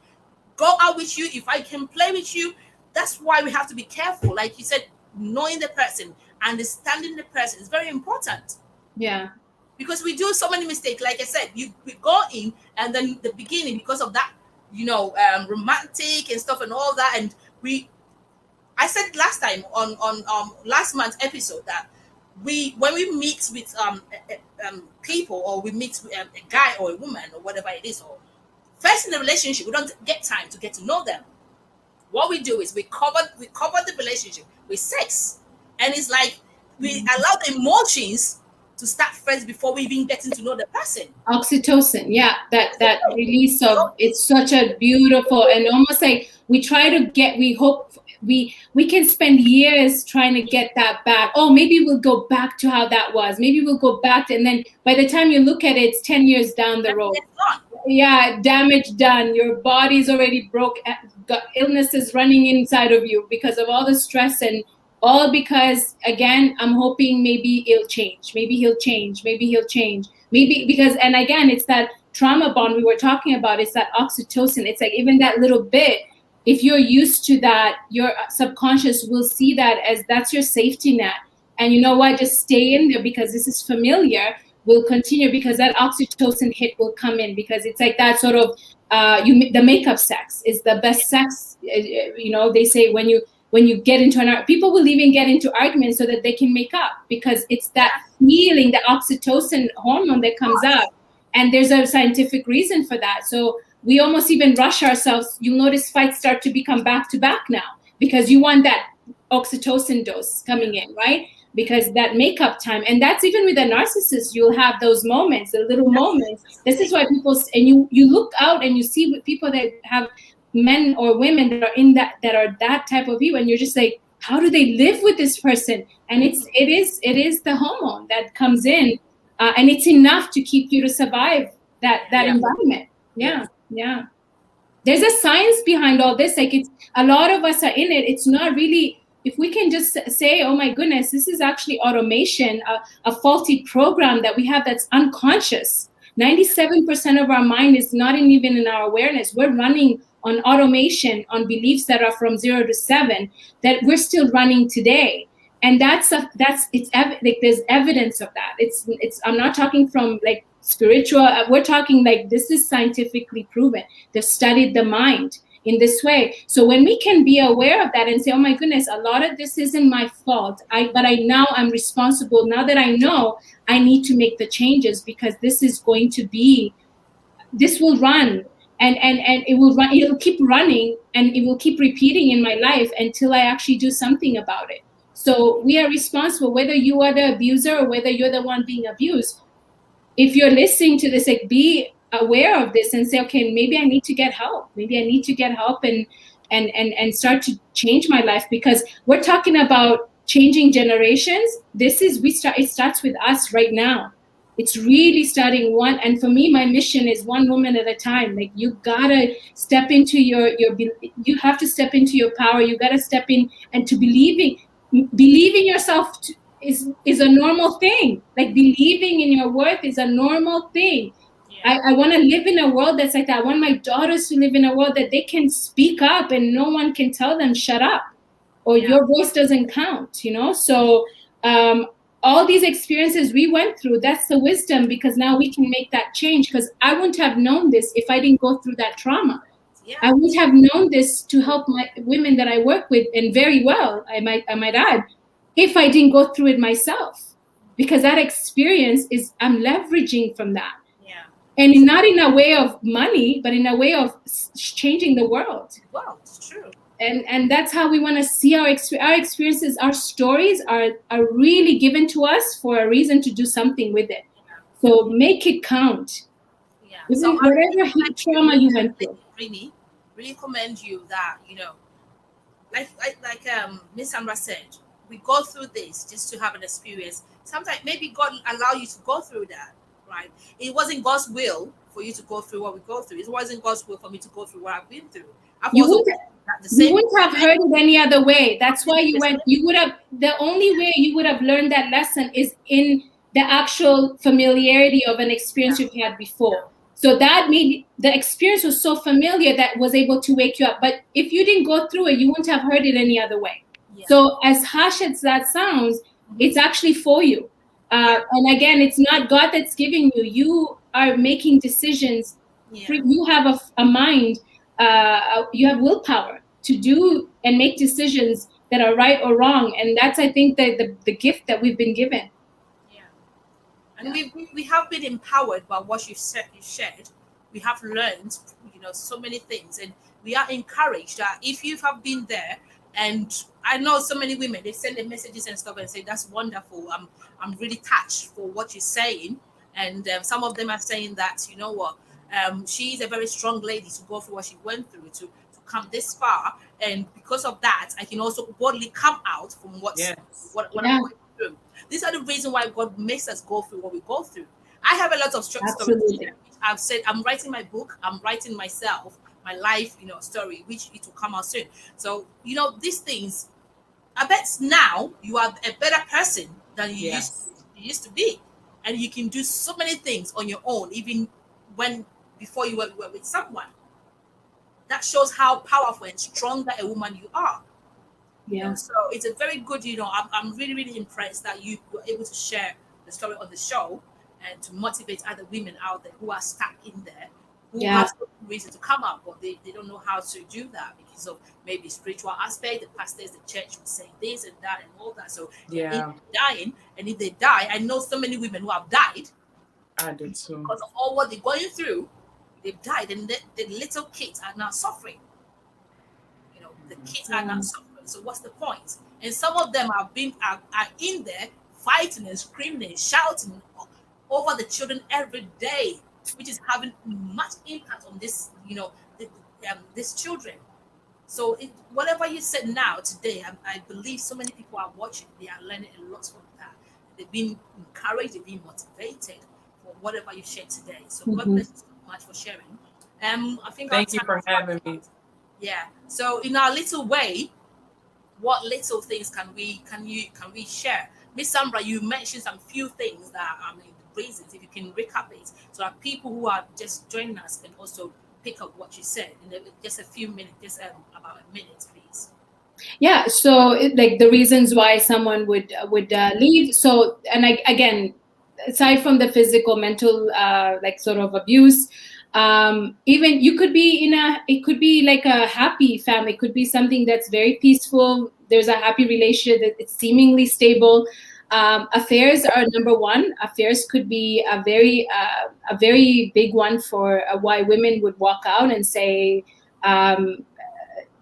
go out with you, if I can play with you, that's why we have to be careful. Like you said, knowing the person, understanding the person is very important. Yeah. Because we do so many mistakes. Like I said, we go in, and then the beginning, because of that, you know, romantic and stuff and all that, and I said last time on last month's episode that when we meet with people, or we meet with a guy or a woman or whatever it is, or first in the relationship, we don't get time to get to know them. What we do is we cover the relationship with sex, and it's like we allow the emotions to start first before we even getting to know the person. Oxytocin, yeah, that release of, it's such a beautiful, and almost like we hope we can spend years trying to get that back. Oh, maybe we'll go back to how that was. Maybe we'll go back and then by the time you look at it, it's 10 years down the road. Yeah, damage done. Your body's already broke. Got illnesses running inside of you because of all the stress, and all because, again, I'm hoping maybe he'll change. Maybe he'll change. Maybe he'll change. Maybe because, and again, it's that trauma bond we were talking about. It's that oxytocin. It's like even that little bit. If you're used to that, your subconscious will see that as that's your safety net. And you know what? Just stay in there because this is familiar. Will continue because that oxytocin hit will come in, because it's like that sort of the makeup sex is the best sex. You know, they say when you get into people will even get into arguments so that they can make up, because it's that feeling, the oxytocin hormone that comes out, and there's a scientific reason for that. So we almost even rush ourselves. You'll notice fights start to become back to back now because you want that oxytocin dose coming in, right? Because that makeup time, and that's even with a narcissist, you'll have those moments, the little moments. This is why people, and you look out and you see with people that have men or women that are that type of you, and you're just like, how do they live with this person? And it is the hormone that comes in, and it's enough to keep you to survive that environment. Yeah. There's a science behind all this. Like, it's a lot of us are in it. It's not really. If we can just say, oh my goodness, this is actually automation, a faulty program that we have that's unconscious. 97% of our mind is not even in our awareness. We're running on automation, on beliefs that are from 0 to 7 that we're still running today. And like there's evidence of that. I'm not talking from like spiritual, we're talking like this is scientifically proven. They've studied the mind in this way. So when we can be aware of that and say, oh my goodness, a lot of this isn't my fault, but I'm responsible. Now that I know, I need to make the changes, because this will run, and it'll keep running, and it will keep repeating in my life until I actually do something about it. So we are responsible, whether you are the abuser or whether you're the one being abused. If you're listening to this, like, be aware of this and say, okay, maybe I need to get help. Maybe I need to get help and start to change my life, because we're talking about changing generations. It starts with us right now. It's really starting one. And for me, my mission is one woman at a time. Like, you gotta step into you have to step into your power. You gotta step in, and to believing yourself is a normal thing. Like, believing in your worth is a normal thing. Yeah. I want to live in a world that's like that. I want my daughters to live in a world that they can speak up and no one can tell them shut up, or your voice doesn't count, So all these experiences we went through, that's the wisdom, because now we can make that change. Because I wouldn't have known this if I didn't go through that trauma. Yeah. I would have known this to help my women that I work with, and very well, I might add, if I didn't go through it myself, because that experience I'm leveraging from that. Yeah. And not in a way of money, but in a way of changing the world. Wow, it's true. And that's how we want to see our experiences. Our stories are really given to us for a reason, to do something with it. Yeah. So make it count. Yeah. So whatever trauma you went through. Really commend you that, like Miss Sandra said, we go through this just to have an experience. Sometimes maybe God allow you to go through that, right? It wasn't God's will for you to go through what we go through. It wasn't God's will for me to go through what I've been through. You wouldn't have heard it any other way. That's why the only way you would have learned that lesson is in the actual familiarity of an experience you've had before. So that made the experience was so familiar that was able to wake you up. But if you didn't go through it, you wouldn't have heard it any other way. Yeah. So as harsh as that sounds, it's actually for you. And again, it's not God that's giving you. You are making decisions. Yeah. You have a mind. You have willpower to do and make decisions that are right or wrong. And that's, I think, the gift that we've been given. And we have been empowered by what you shared. We have learned, so many things, and we are encouraged that if you have been there, and I know so many women, they send their messages and stuff and say, "That's wonderful. I'm really touched for what you're saying," and some of them are saying that, she's a very strong lady to go through what she went through to come this far, and because of that, I can also boldly come out from what I'm going through. These are the reasons why God makes us go through what we go through. I have a lot of stories. I've said I'm writing my book. I'm writing myself, my life, story, which it will come out soon. So, these things, I bet now you are a better person than you used to be. And you can do so many things on your own, even before you were with someone. That shows how powerful and stronger a woman you are. Yeah. So it's a very good, I'm really, really impressed that you were able to share the story on the show and to motivate other women out there who are stuck in there, who have some reason to come out, but they don't know how to do that because of maybe spiritual aspect. The pastors, the church would say this and that and all that. So if they're dying, and if they die, I know so many women who have died. I did too. Because of all what they're going through, they've died, and the little kids are now suffering. The kids are not suffering. So what's the point? And some of them are in there fighting and screaming and shouting over the children every day, which is having much impact on this, these children. So whatever you said now today, I believe so many people are watching. They are learning a lot from that. They've been encouraged. They've been motivated for whatever you shared today. So God bless you so much for sharing. I think thank you for having me. Yeah. So in our little way, what little things can we share? Miss Sandra, you mentioned some few things that reasons, if you can recap it, so that people who are just joining us can also pick up what you said in just a few minutes, just about a minute, please. Yeah, so like the reasons why someone would leave. So, and again, aside from the physical, mental, like sort of abuse, even you could be it could be like a happy family. It could be something that's very peaceful. There's a happy relationship that it's seemingly stable. Affairs are number one. Affairs could be a very big one for why women would walk out and say,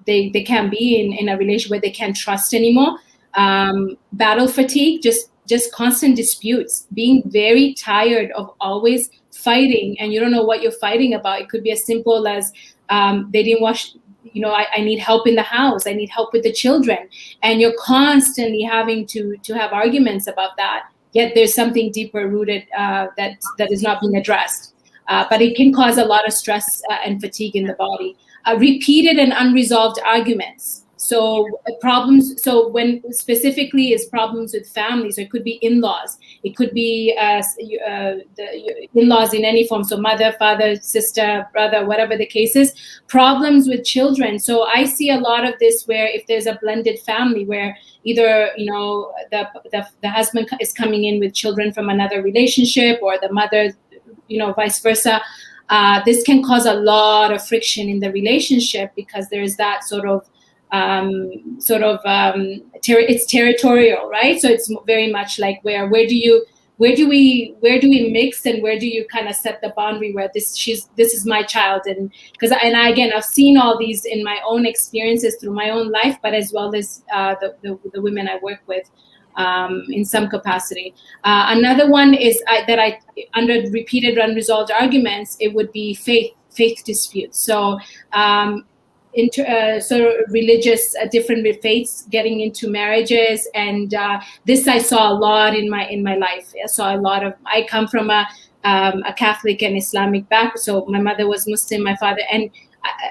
they can be in a relationship where they can't trust anymore. Battle fatigue, just constant disputes, being very tired of always fighting, and you don't know what you're fighting about. It could be as simple as they didn't wash. I need help in the house. I need help with the children, and you're constantly having to have arguments about that. Yet there's something deeper rooted that is not being addressed. But it can cause a lot of stress and fatigue in the body. Repeated and unresolved arguments. So problems. So when specifically is problems with families, so it could be in-laws. It could be the in-laws in any form. So mother, father, sister, brother, whatever the case is. Problems with children. So I see a lot of this where if there's a blended family where either the husband is coming in with children from another relationship, or the mother, vice versa. This can cause a lot of friction in the relationship because there's that it's territorial, right? So it's very much like where do we mix, and where do you kind of set the boundary where this is my child, and again, I've seen all these in my own experiences through my own life, but as well as the women I work with. In some capacity. Another one is under repeated unresolved arguments, it would be faith disputes. So sort of religious, different faiths getting into marriages, and this I saw a lot in my life. I saw a lot of. I come from a Catholic and Islamic background, so my mother was Muslim, my father, and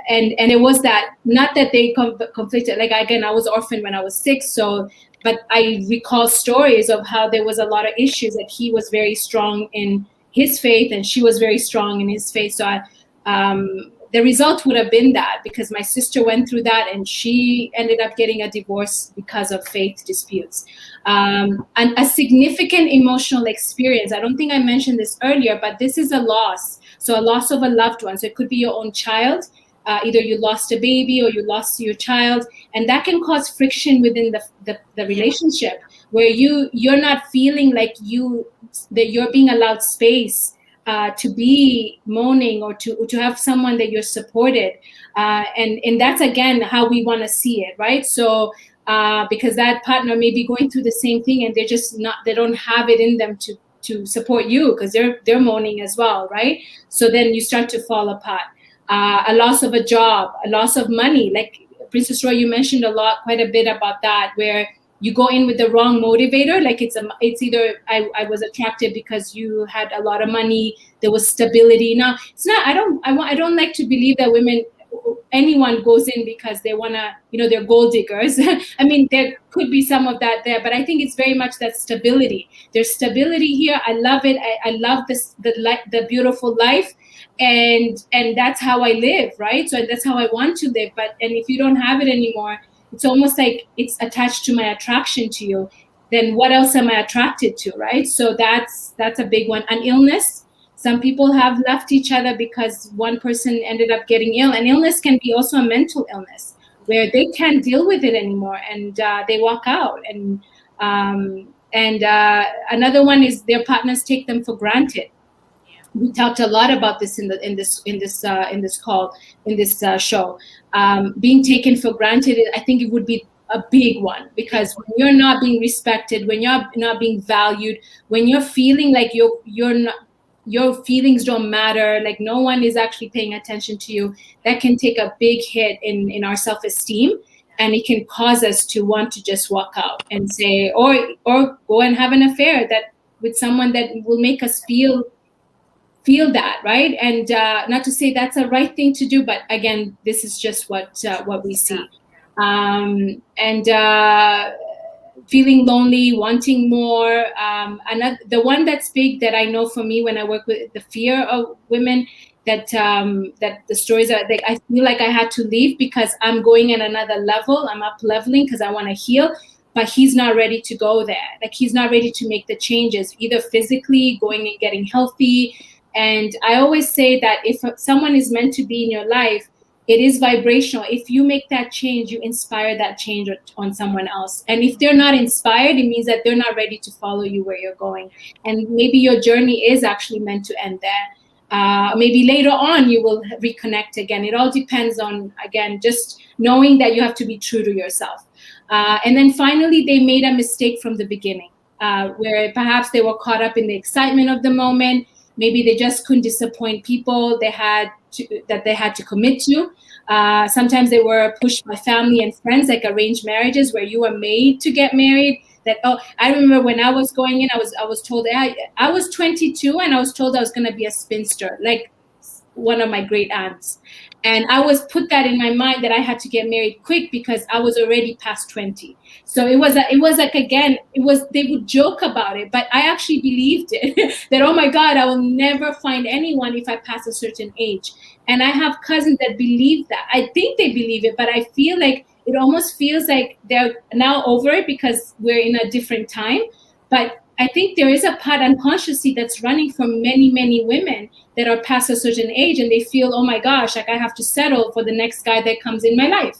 it was that, not that they conflicted. Like again, I was orphaned when I was 6, so. But I recall stories of how there was a lot of issues, that he was very strong in his faith and she was very strong in his faith. So the result would have been that, because my sister went through that and she ended up getting a divorce because of faith disputes. And a significant emotional experience. I don't think I mentioned this earlier, but this is a loss. So a loss of a loved one. So it could be your own child. Either you lost a baby or you lost your child, and that can cause friction within the relationship, where you're not feeling like that you're being allowed space to be moaning, or to have someone that you're supported, and that's again how we want to see it, right? So because that partner may be going through the same thing, and they don't have it in them to support you, because they're moaning as well, right? So then you start to fall apart. A loss of a job, a loss of money. Like Princess Roy, you mentioned quite a bit about that, where you go in with the wrong motivator. Like it's either I was attracted because you had a lot of money, there was stability. Now it's not. I don't like to believe that anyone goes in because they wanna, they're gold diggers. I mean, there could be some of that there, but I think it's very much that stability. There's stability here. I love it. I love the beautiful life. And that's how I live, right? So that's how I want to live. And if you don't have it anymore, it's almost like it's attached to my attraction to you. Then what else am I attracted to, right? So that's a big one. An illness. Some people have left each other because one person ended up getting ill. And illness can be also a mental illness where they can't deal with it anymore, and they walk out. And another one is their partners take them for granted. We talked a lot about this in this call, in this show. Being taken for granted, I think it would be a big one, because when you're not being respected, when you're not being valued, when you're feeling like you're not, your feelings don't matter, like no one is actually paying attention to you, that can take a big hit in our self-esteem, and it can cause us to want to just walk out and say, or go and have an affair with someone that will make us feel that, right? And not to say that's a right thing to do, but again, this is just what we see. And feeling lonely, wanting more. The one that's big that I know for me when I work with the fear of women, that that the stories are like, I feel like I had to leave because I'm going at another level. I'm up leveling because I want to heal, but he's not ready to go there. Like he's not ready to make the changes, either physically going and getting healthy. And I always say that if someone is meant to be in your life, it is vibrational. If you make that change, you inspire that change on someone else. And if they're not inspired, it means that they're not ready to follow you where you're going. And maybe your journey is actually meant to end there. Maybe later on you will reconnect again. It all depends on, again, just knowing that you have to be true to yourself. And then finally, they made a mistake from the beginning, where perhaps they were caught up in the excitement of the moment. Maybe they just couldn't disappoint people that they had to commit to. Sometimes they were pushed by family and friends, like arranged marriages, where you were made to get married. That, oh, I remember when I was going in, I was told I was 22 and I was told I was going to be a spinster, like one of my great aunts. And I was put that in my mind that I had to get married quick because I was already past 20. So it was like, again, they would joke about it, but I actually believed it that, oh my God, I will never find anyone if I pass a certain age. And I have cousins that believe that. I think they believe it, but I feel like it almost feels like they're now over it because we're in a different time. But I think there is a part unconsciously that's running from many, many women that are past a certain age, and they feel, oh my gosh, like I have to settle for the next guy that comes in my life.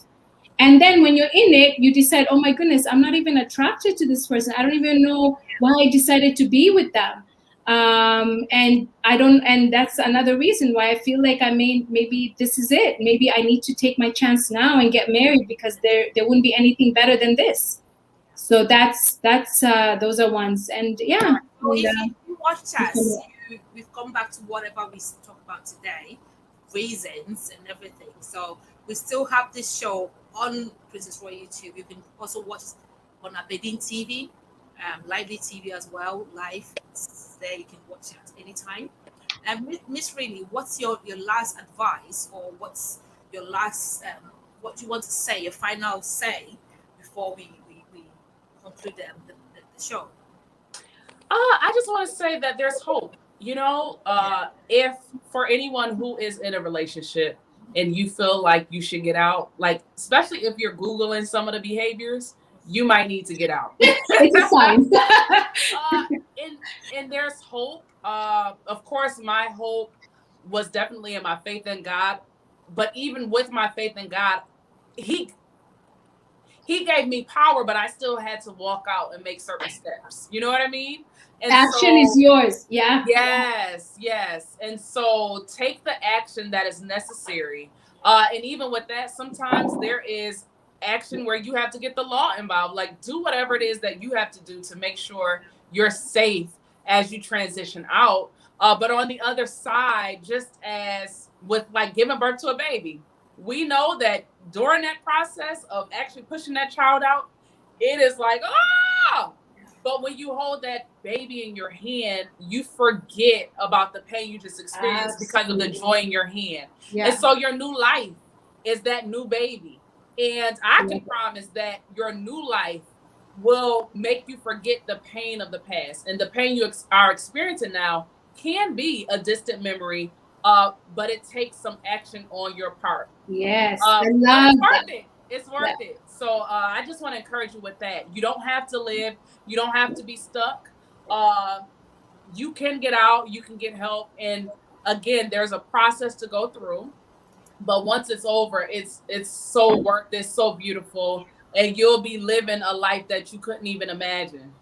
And then when you're in it, you decide, oh my goodness, I'm not even attracted to this person. I don't even know why I decided to be with them. And that's another reason why I feel like maybe this is it. Maybe I need to take my chance now and get married because there wouldn't be anything better than this. So that's those are ones. And yeah. So And, if you watch us, we've come back to whatever we talk about today, reasons and everything. So we still have this show on Princess Roy YouTube. You can also watch it on Abedin TV, Lively TV as well, live. It's there, you can watch it at any time. And Miss Rini, what's your last advice, or what's your last what you want to say, your final say before we conclude the show? I just want to say that there's hope. If for anyone who is in a relationship and you feel like you should get out, like especially if you're Googling some of the behaviors, you might need to get out. it's a sign. And there's hope. Of course, my hope was definitely in my faith in God. But even with my faith in God, He gave me power, but I still had to walk out and make certain steps. You know what I mean? And action is yours. Yeah. Yes. And so take the action that is necessary. And even with that, sometimes there is action where you have to get the law involved. Like, do whatever it is that you have to do to make sure you're safe as you transition out. But on the other side, just as with like giving birth to a baby, we know that during that process of actually pushing that child out, it is like, ah! But when you hold that baby in your hand, you forget about the pain you just experienced because of the joy in your hand. Yeah. And so your new life is that new baby. And I can promise that your new life will make you forget the pain of the past. And the pain you are experiencing now can be a distant memory, but it takes some action on your part. Yes, I love it. It's worth it. So I just want to encourage you with that. You don't have to live. You don't have to be stuck. You can get out. You can get help. And again, there's a process to go through. But once it's over, it's so worth it, so beautiful. And you'll be living a life that you couldn't even imagine.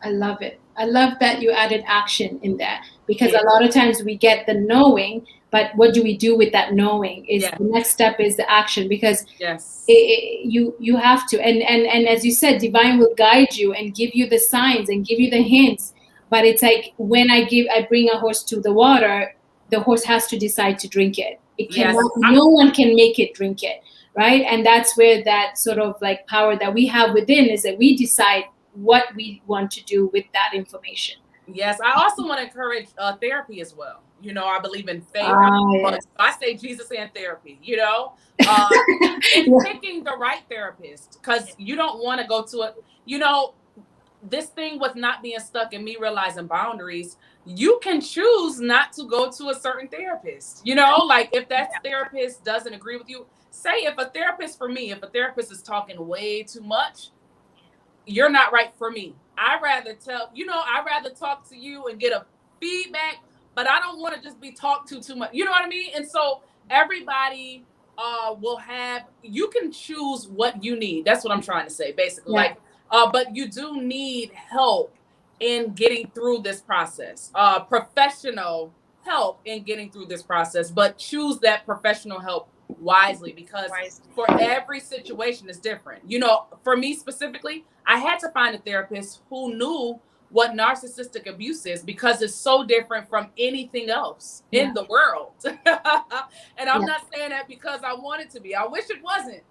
I love it. I love that you added action in there, because a lot of times we get the knowing, but what do we do with that knowing? Is the next step is the action, because you have to. And as you said, divine will guide you and give you the signs and give you the hints. But it's like when I bring a horse to the water, the horse has to decide to drink it. It cannot, no one can make it drink it, right? And that's where that sort of like power that we have within is that we decide what we want to do with that information. Yes, I also want to encourage therapy as well. You know, I believe in faith. I say Jesus and therapy, you know, and picking the right therapist, because you don't want to go to it. you know, this thing with not being stuck and me realizing boundaries, you can choose not to go to a certain therapist. You know, like if that therapist doesn't agree with you, say if a therapist is talking way too much, you're not right for me. I'd rather talk to you and get a feedback, but I don't want to just be talked to too much. You know what I mean? And so everybody will have, you can choose what you need. That's what I'm trying to say, basically. Yeah. Like, but you do need help in getting through this process. Professional help in getting through this process, but choose that professional help wisely, because for every situation is different. You know, for me specifically, I had to find a therapist who knew what narcissistic abuse is, because it's so different from anything else in the world. And I'm not saying that because I want it to be. I wish it wasn't,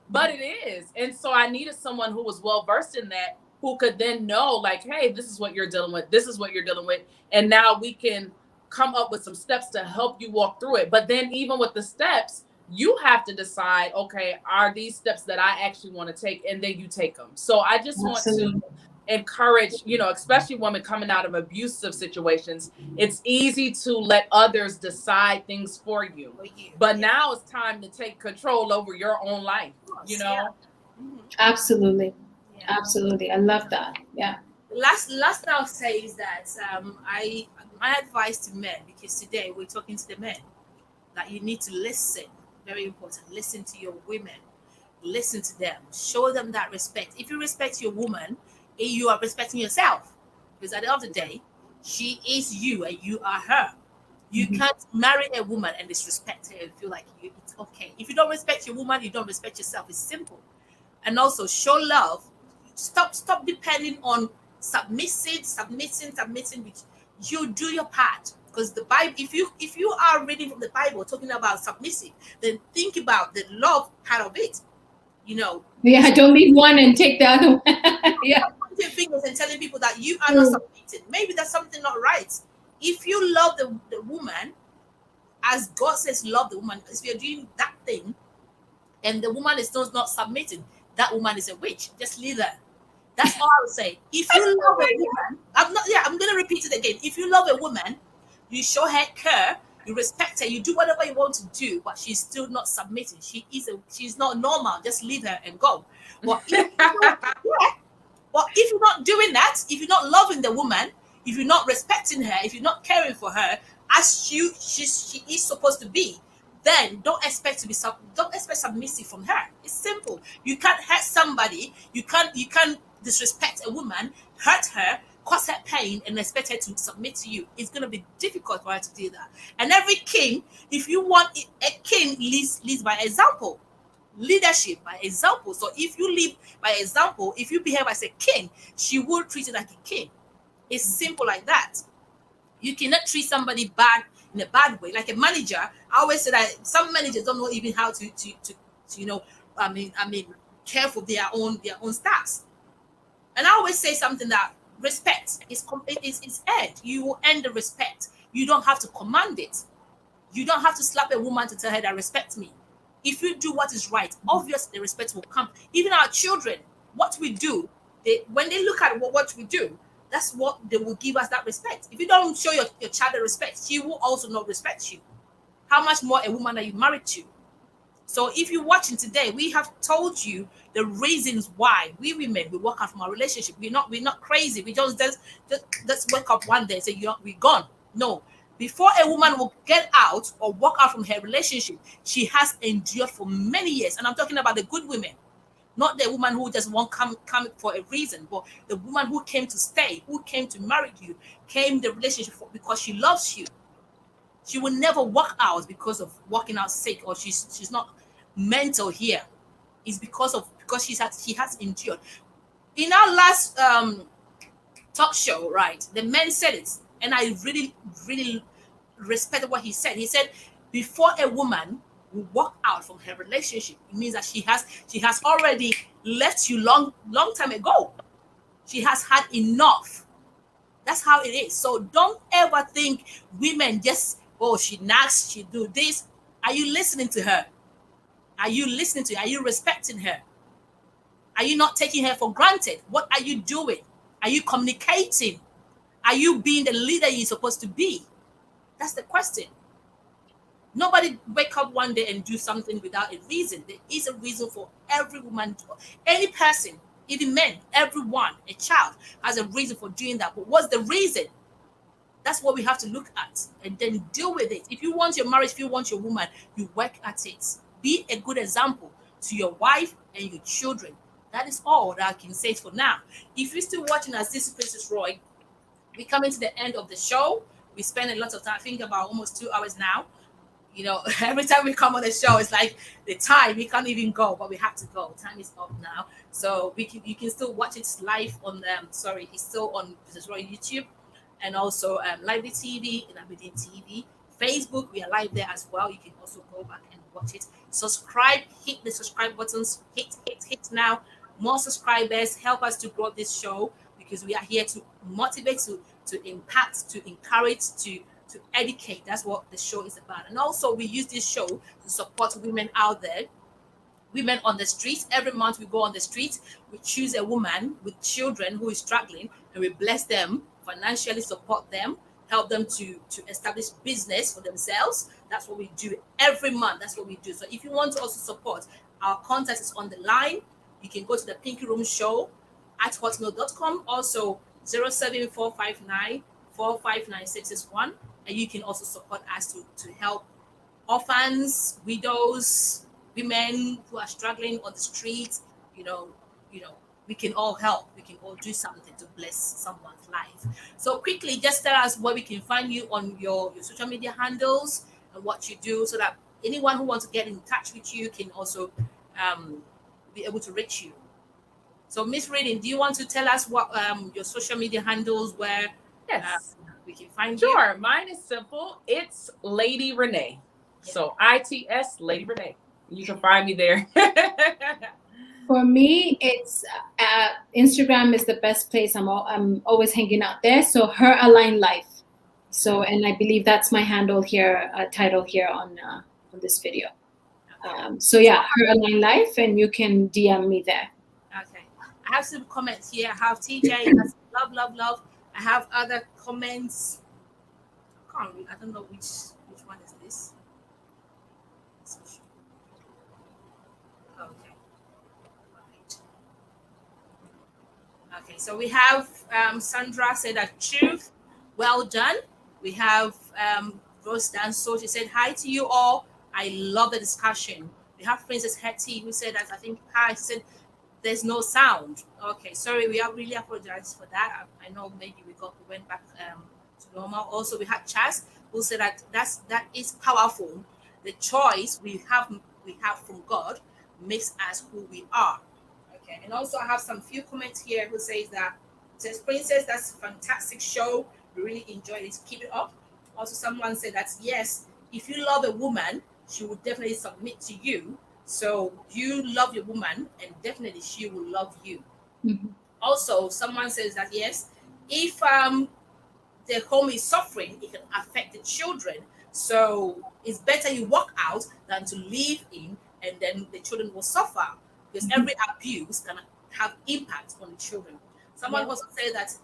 but it is. And so I needed someone who was well versed in that, who could then know, like, hey, this is what you're dealing with. This is what you're dealing with. And now we can come up with some steps to help you walk through it. But then even with the steps, you have to decide, okay, are these steps that I actually want to take? And then you take them. So I just want to encourage, you know, especially women coming out of abusive situations, it's easy to let others decide things for you. But now it's time to take control over your own life, you know? Absolutely. Absolutely. I love that. Yeah. Last thing I'll say is that my advice to men, because today we're talking to the men, that you need to listen. Very important. Listen to your women. Listen to them. Show them that respect. If you respect your woman, you are respecting yourself. Because at the end of the day, she is you and you are her. You can't marry a woman and disrespect her and feel like it's okay. If you don't respect your woman, you don't respect yourself. It's simple. And also show love. Stop depending on submitting. You do your part. Because the Bible, if you are reading from the Bible talking about submissive, then think about the love part of it. You know. Yeah, don't leave one and take the other one. Yeah. Pointing fingers and telling people that you are not submitted. Maybe that's something not right. If you love the woman, as God says, love the woman. If you're doing that thing, and the woman is still not submitting, that woman is a witch. Just leave her. That's all I would say. If you love a woman, I'm gonna repeat it again. If you love a woman, you show her care, you respect her, you do whatever you want to do, but she's still not submitting. She's not normal. Just leave her and go. But if you're not doing that, if you're not loving the woman, if you're not respecting her, if you're not caring for her as she is supposed to be, then don't expect submissive from her. It's simple. You can't hurt somebody. You can't disrespect a woman, hurt her, cause her pain, and expect her to submit to you. It's going to be difficult for her to do that. And every king, if you want a king, leads by example. Leadership by example. So if you lead by example, if you behave as a king, she will treat you like a king. It's simple like that. You cannot treat somebody bad in a bad way. Like a manager, I always say that some managers don't know even how to you know, care for their own staffs. And I always say something that respect is earned. You will earn the respect. You don't have to command it. You don't have to slap a woman to tell her that respect me. If you do what is right, obviously the respect will come. Even our children, what we do, when they look at what we do, that's what they will give us that respect. If you don't show your child the respect, she will also not respect you. How much more a woman that you married to? So if you're watching today, we have told you the reasons why we women we walk out from our relationship. We're not crazy. We just wake up one day and say we're gone. No. Before a woman will get out or walk out from her relationship, she has endured for many years. And I'm talking about the good women. Not the woman who just won't come for a reason, but the woman who came to stay, who came to marry you, came the relationship because she loves you. She will never walk out because of walking out sick or she's not mental here. It's because she has endured. In our last talk show, right? The man said it, and I really, really respected what he said. He said, before a woman will walk out from her relationship, it means that she has already left you long time ago. She has had enough. That's how it is. So don't ever think women just, she nags, she do this. Are you listening to her? Are you listening to her? Are you respecting her? Are you not taking her for granted? What are you doing? Are you communicating? Are you being the leader you're supposed to be? That's the question. Nobody wake up one day and do something without a reason. There is a reason for every woman, any person, even men, everyone, a child has a reason for doing that. But what's the reason? That's what we have to look at and then deal with it. If you want your marriage, if you want your woman, you work at it. Be a good example to your wife and your children. That is all that I can say for now. If you're still watching us, this is Princess Roy. We're coming to the end of the show. We spend a lot of time, I think about almost 2 hours now. Every time we come on the show, it's like the time we can't even go, but we have to go. Time is up now, so you can still watch it live on it's still on Princess Roy YouTube, and also Lively TV and Aberdeen TV, Facebook. We are live there as well. You can also go back and watch it. Subscribe, hit the subscribe buttons, hit now. More subscribers help us to grow this show because we are here to motivate, to impact, to encourage, to educate. That's what the show is about. And also we use this show to support women out there, women on the streets. Every month we go on the streets, we choose a woman with children who is struggling, and we bless them, financially support them, help them to establish business for themselves. That's what we do every month. That's what we do. So if you want to also support, our contact is on the line. You can go to the Pinky Room Show at hotmail.com, also 07459 459 and you can also support us to help orphans, widows, women who are struggling on the streets. We can all help. We can all do something to bless someone's life. So quickly, just tell us where we can find you on your social media handles and what you do, so that anyone who wants to get in touch with you can also be able to reach you. So, Miss Reading, do you want to tell us what your social media handles where Yes. we can find you? Sure. Mine is simple. It's Lady Renee. Yeah. So ITS Lady Renee. You can find me there. For me, it's Instagram is the best place. I'm always hanging out there. So Her Aligned Life. So, and I believe that's my handle here, title here on this video. So yeah, Her Aligned Life, and you can DM me there. Okay. I have some comments here. I have TJ. That's love. I have other comments. I can't read. I don't know which one is this. Okay. Right. Okay. So we have Sandra said that truth. Well done. We have Rose Danso. She said hi to you all. I love the discussion. We have Princess Hetty who said that I think hi. She said there's no sound. Okay, sorry, we really apologize for that. I know maybe we went back to normal. Also, we had Chas who said that is powerful. The choice we have from God makes us who we are. Okay, and also I have some few comments here who says that says Princess, that's a fantastic show. We really enjoyed it. Keep it up. Also, someone said that yes, if you love a woman, she will definitely submit to you. So you love your woman, and definitely she will love you. Mm-hmm. Also, someone says that yes, if the home is suffering, it can affect the children. So it's better you walk out than to live in, and then the children will suffer, because every abuse can have impact on the children. Someone also said that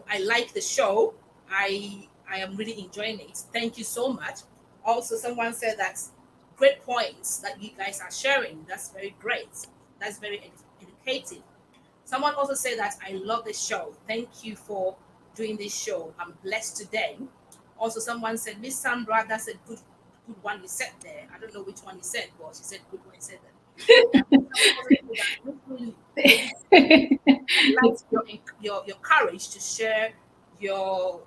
I like the show. I am really enjoying it. Thank you so much. Also, someone said that great points that you guys are sharing. That's very great. That's very educative. Someone also said that I love the show. Thank you for doing this show. I'm blessed today. Also, someone said, Miss Sandra, that's a good one you said there. I don't know which one you said, but she said good one you said that. Like your courage to share your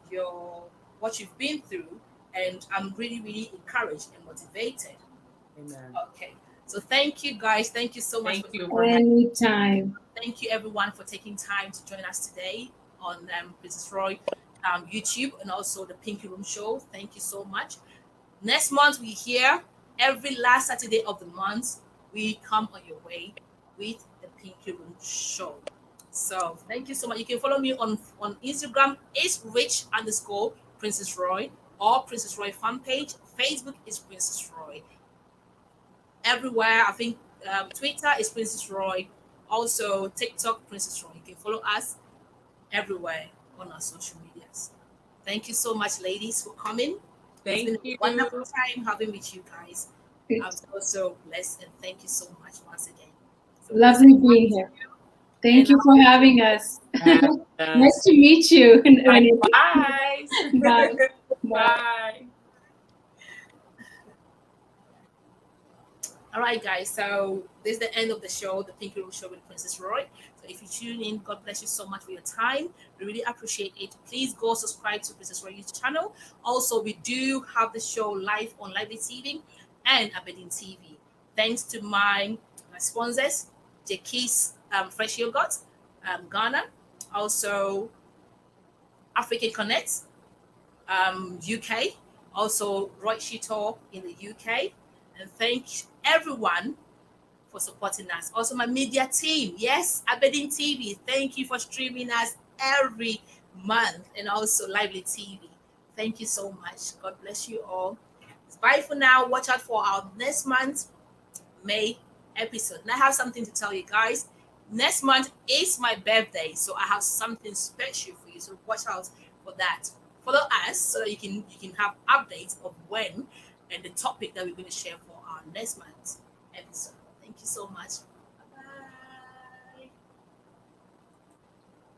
what you've been through, and I'm really encouraged and motivated. Amen. Okay, so thank you guys. Thank you so much. Thank you. Anytime. Thank you everyone for taking time to join us today on Princess Roy YouTube, and also the Pinky Room Show. Thank you so much. Next month we're here every last Saturday of the month. We come on your way with the Pinky Room Show. So thank you so much. You can follow me on Instagram. It's rich_Princess Roy, or Princess Roy fan page. Facebook is Princess Roy. Everywhere, I think Twitter is Princess Roy. Also, TikTok, Princess Roy. You can follow us everywhere on our social medias. Thank you so much, ladies, for coming. It's been Thank a you. wonderful time having with you guys. I'm so blessed, and thank you so much once again. So blessed Lovely being here. Thank and you for having us. Nice to meet you. Likewise. Bye. Bye. all right, guys. So this is the end of the show, the Pinky Room Show with Princess Roy. So if you tune in, God bless you so much for your time. We really appreciate it. Please go subscribe to Princess Roy YouTube channel. Also, we do have the show live on Lively TV and Aberdeen TV. Thanks to my sponsors, Jackie's Fresh Yogurt, Ghana. Also, African Connect, UK. Also, Roy Shito in the UK. And thank everyone for supporting us. Also, my media team. Yes, Aberdeen TV. Thank you for streaming us every month. And also, Lively TV. Thank you so much. God bless you all. Bye for now. Watch out for our next month, May episode. And I have something to tell you guys. Next month is my birthday, so I have something special for you. So watch out for that. Follow us so that you can have updates of when and the topic that we're going to share for our next month episode. Thank you so much.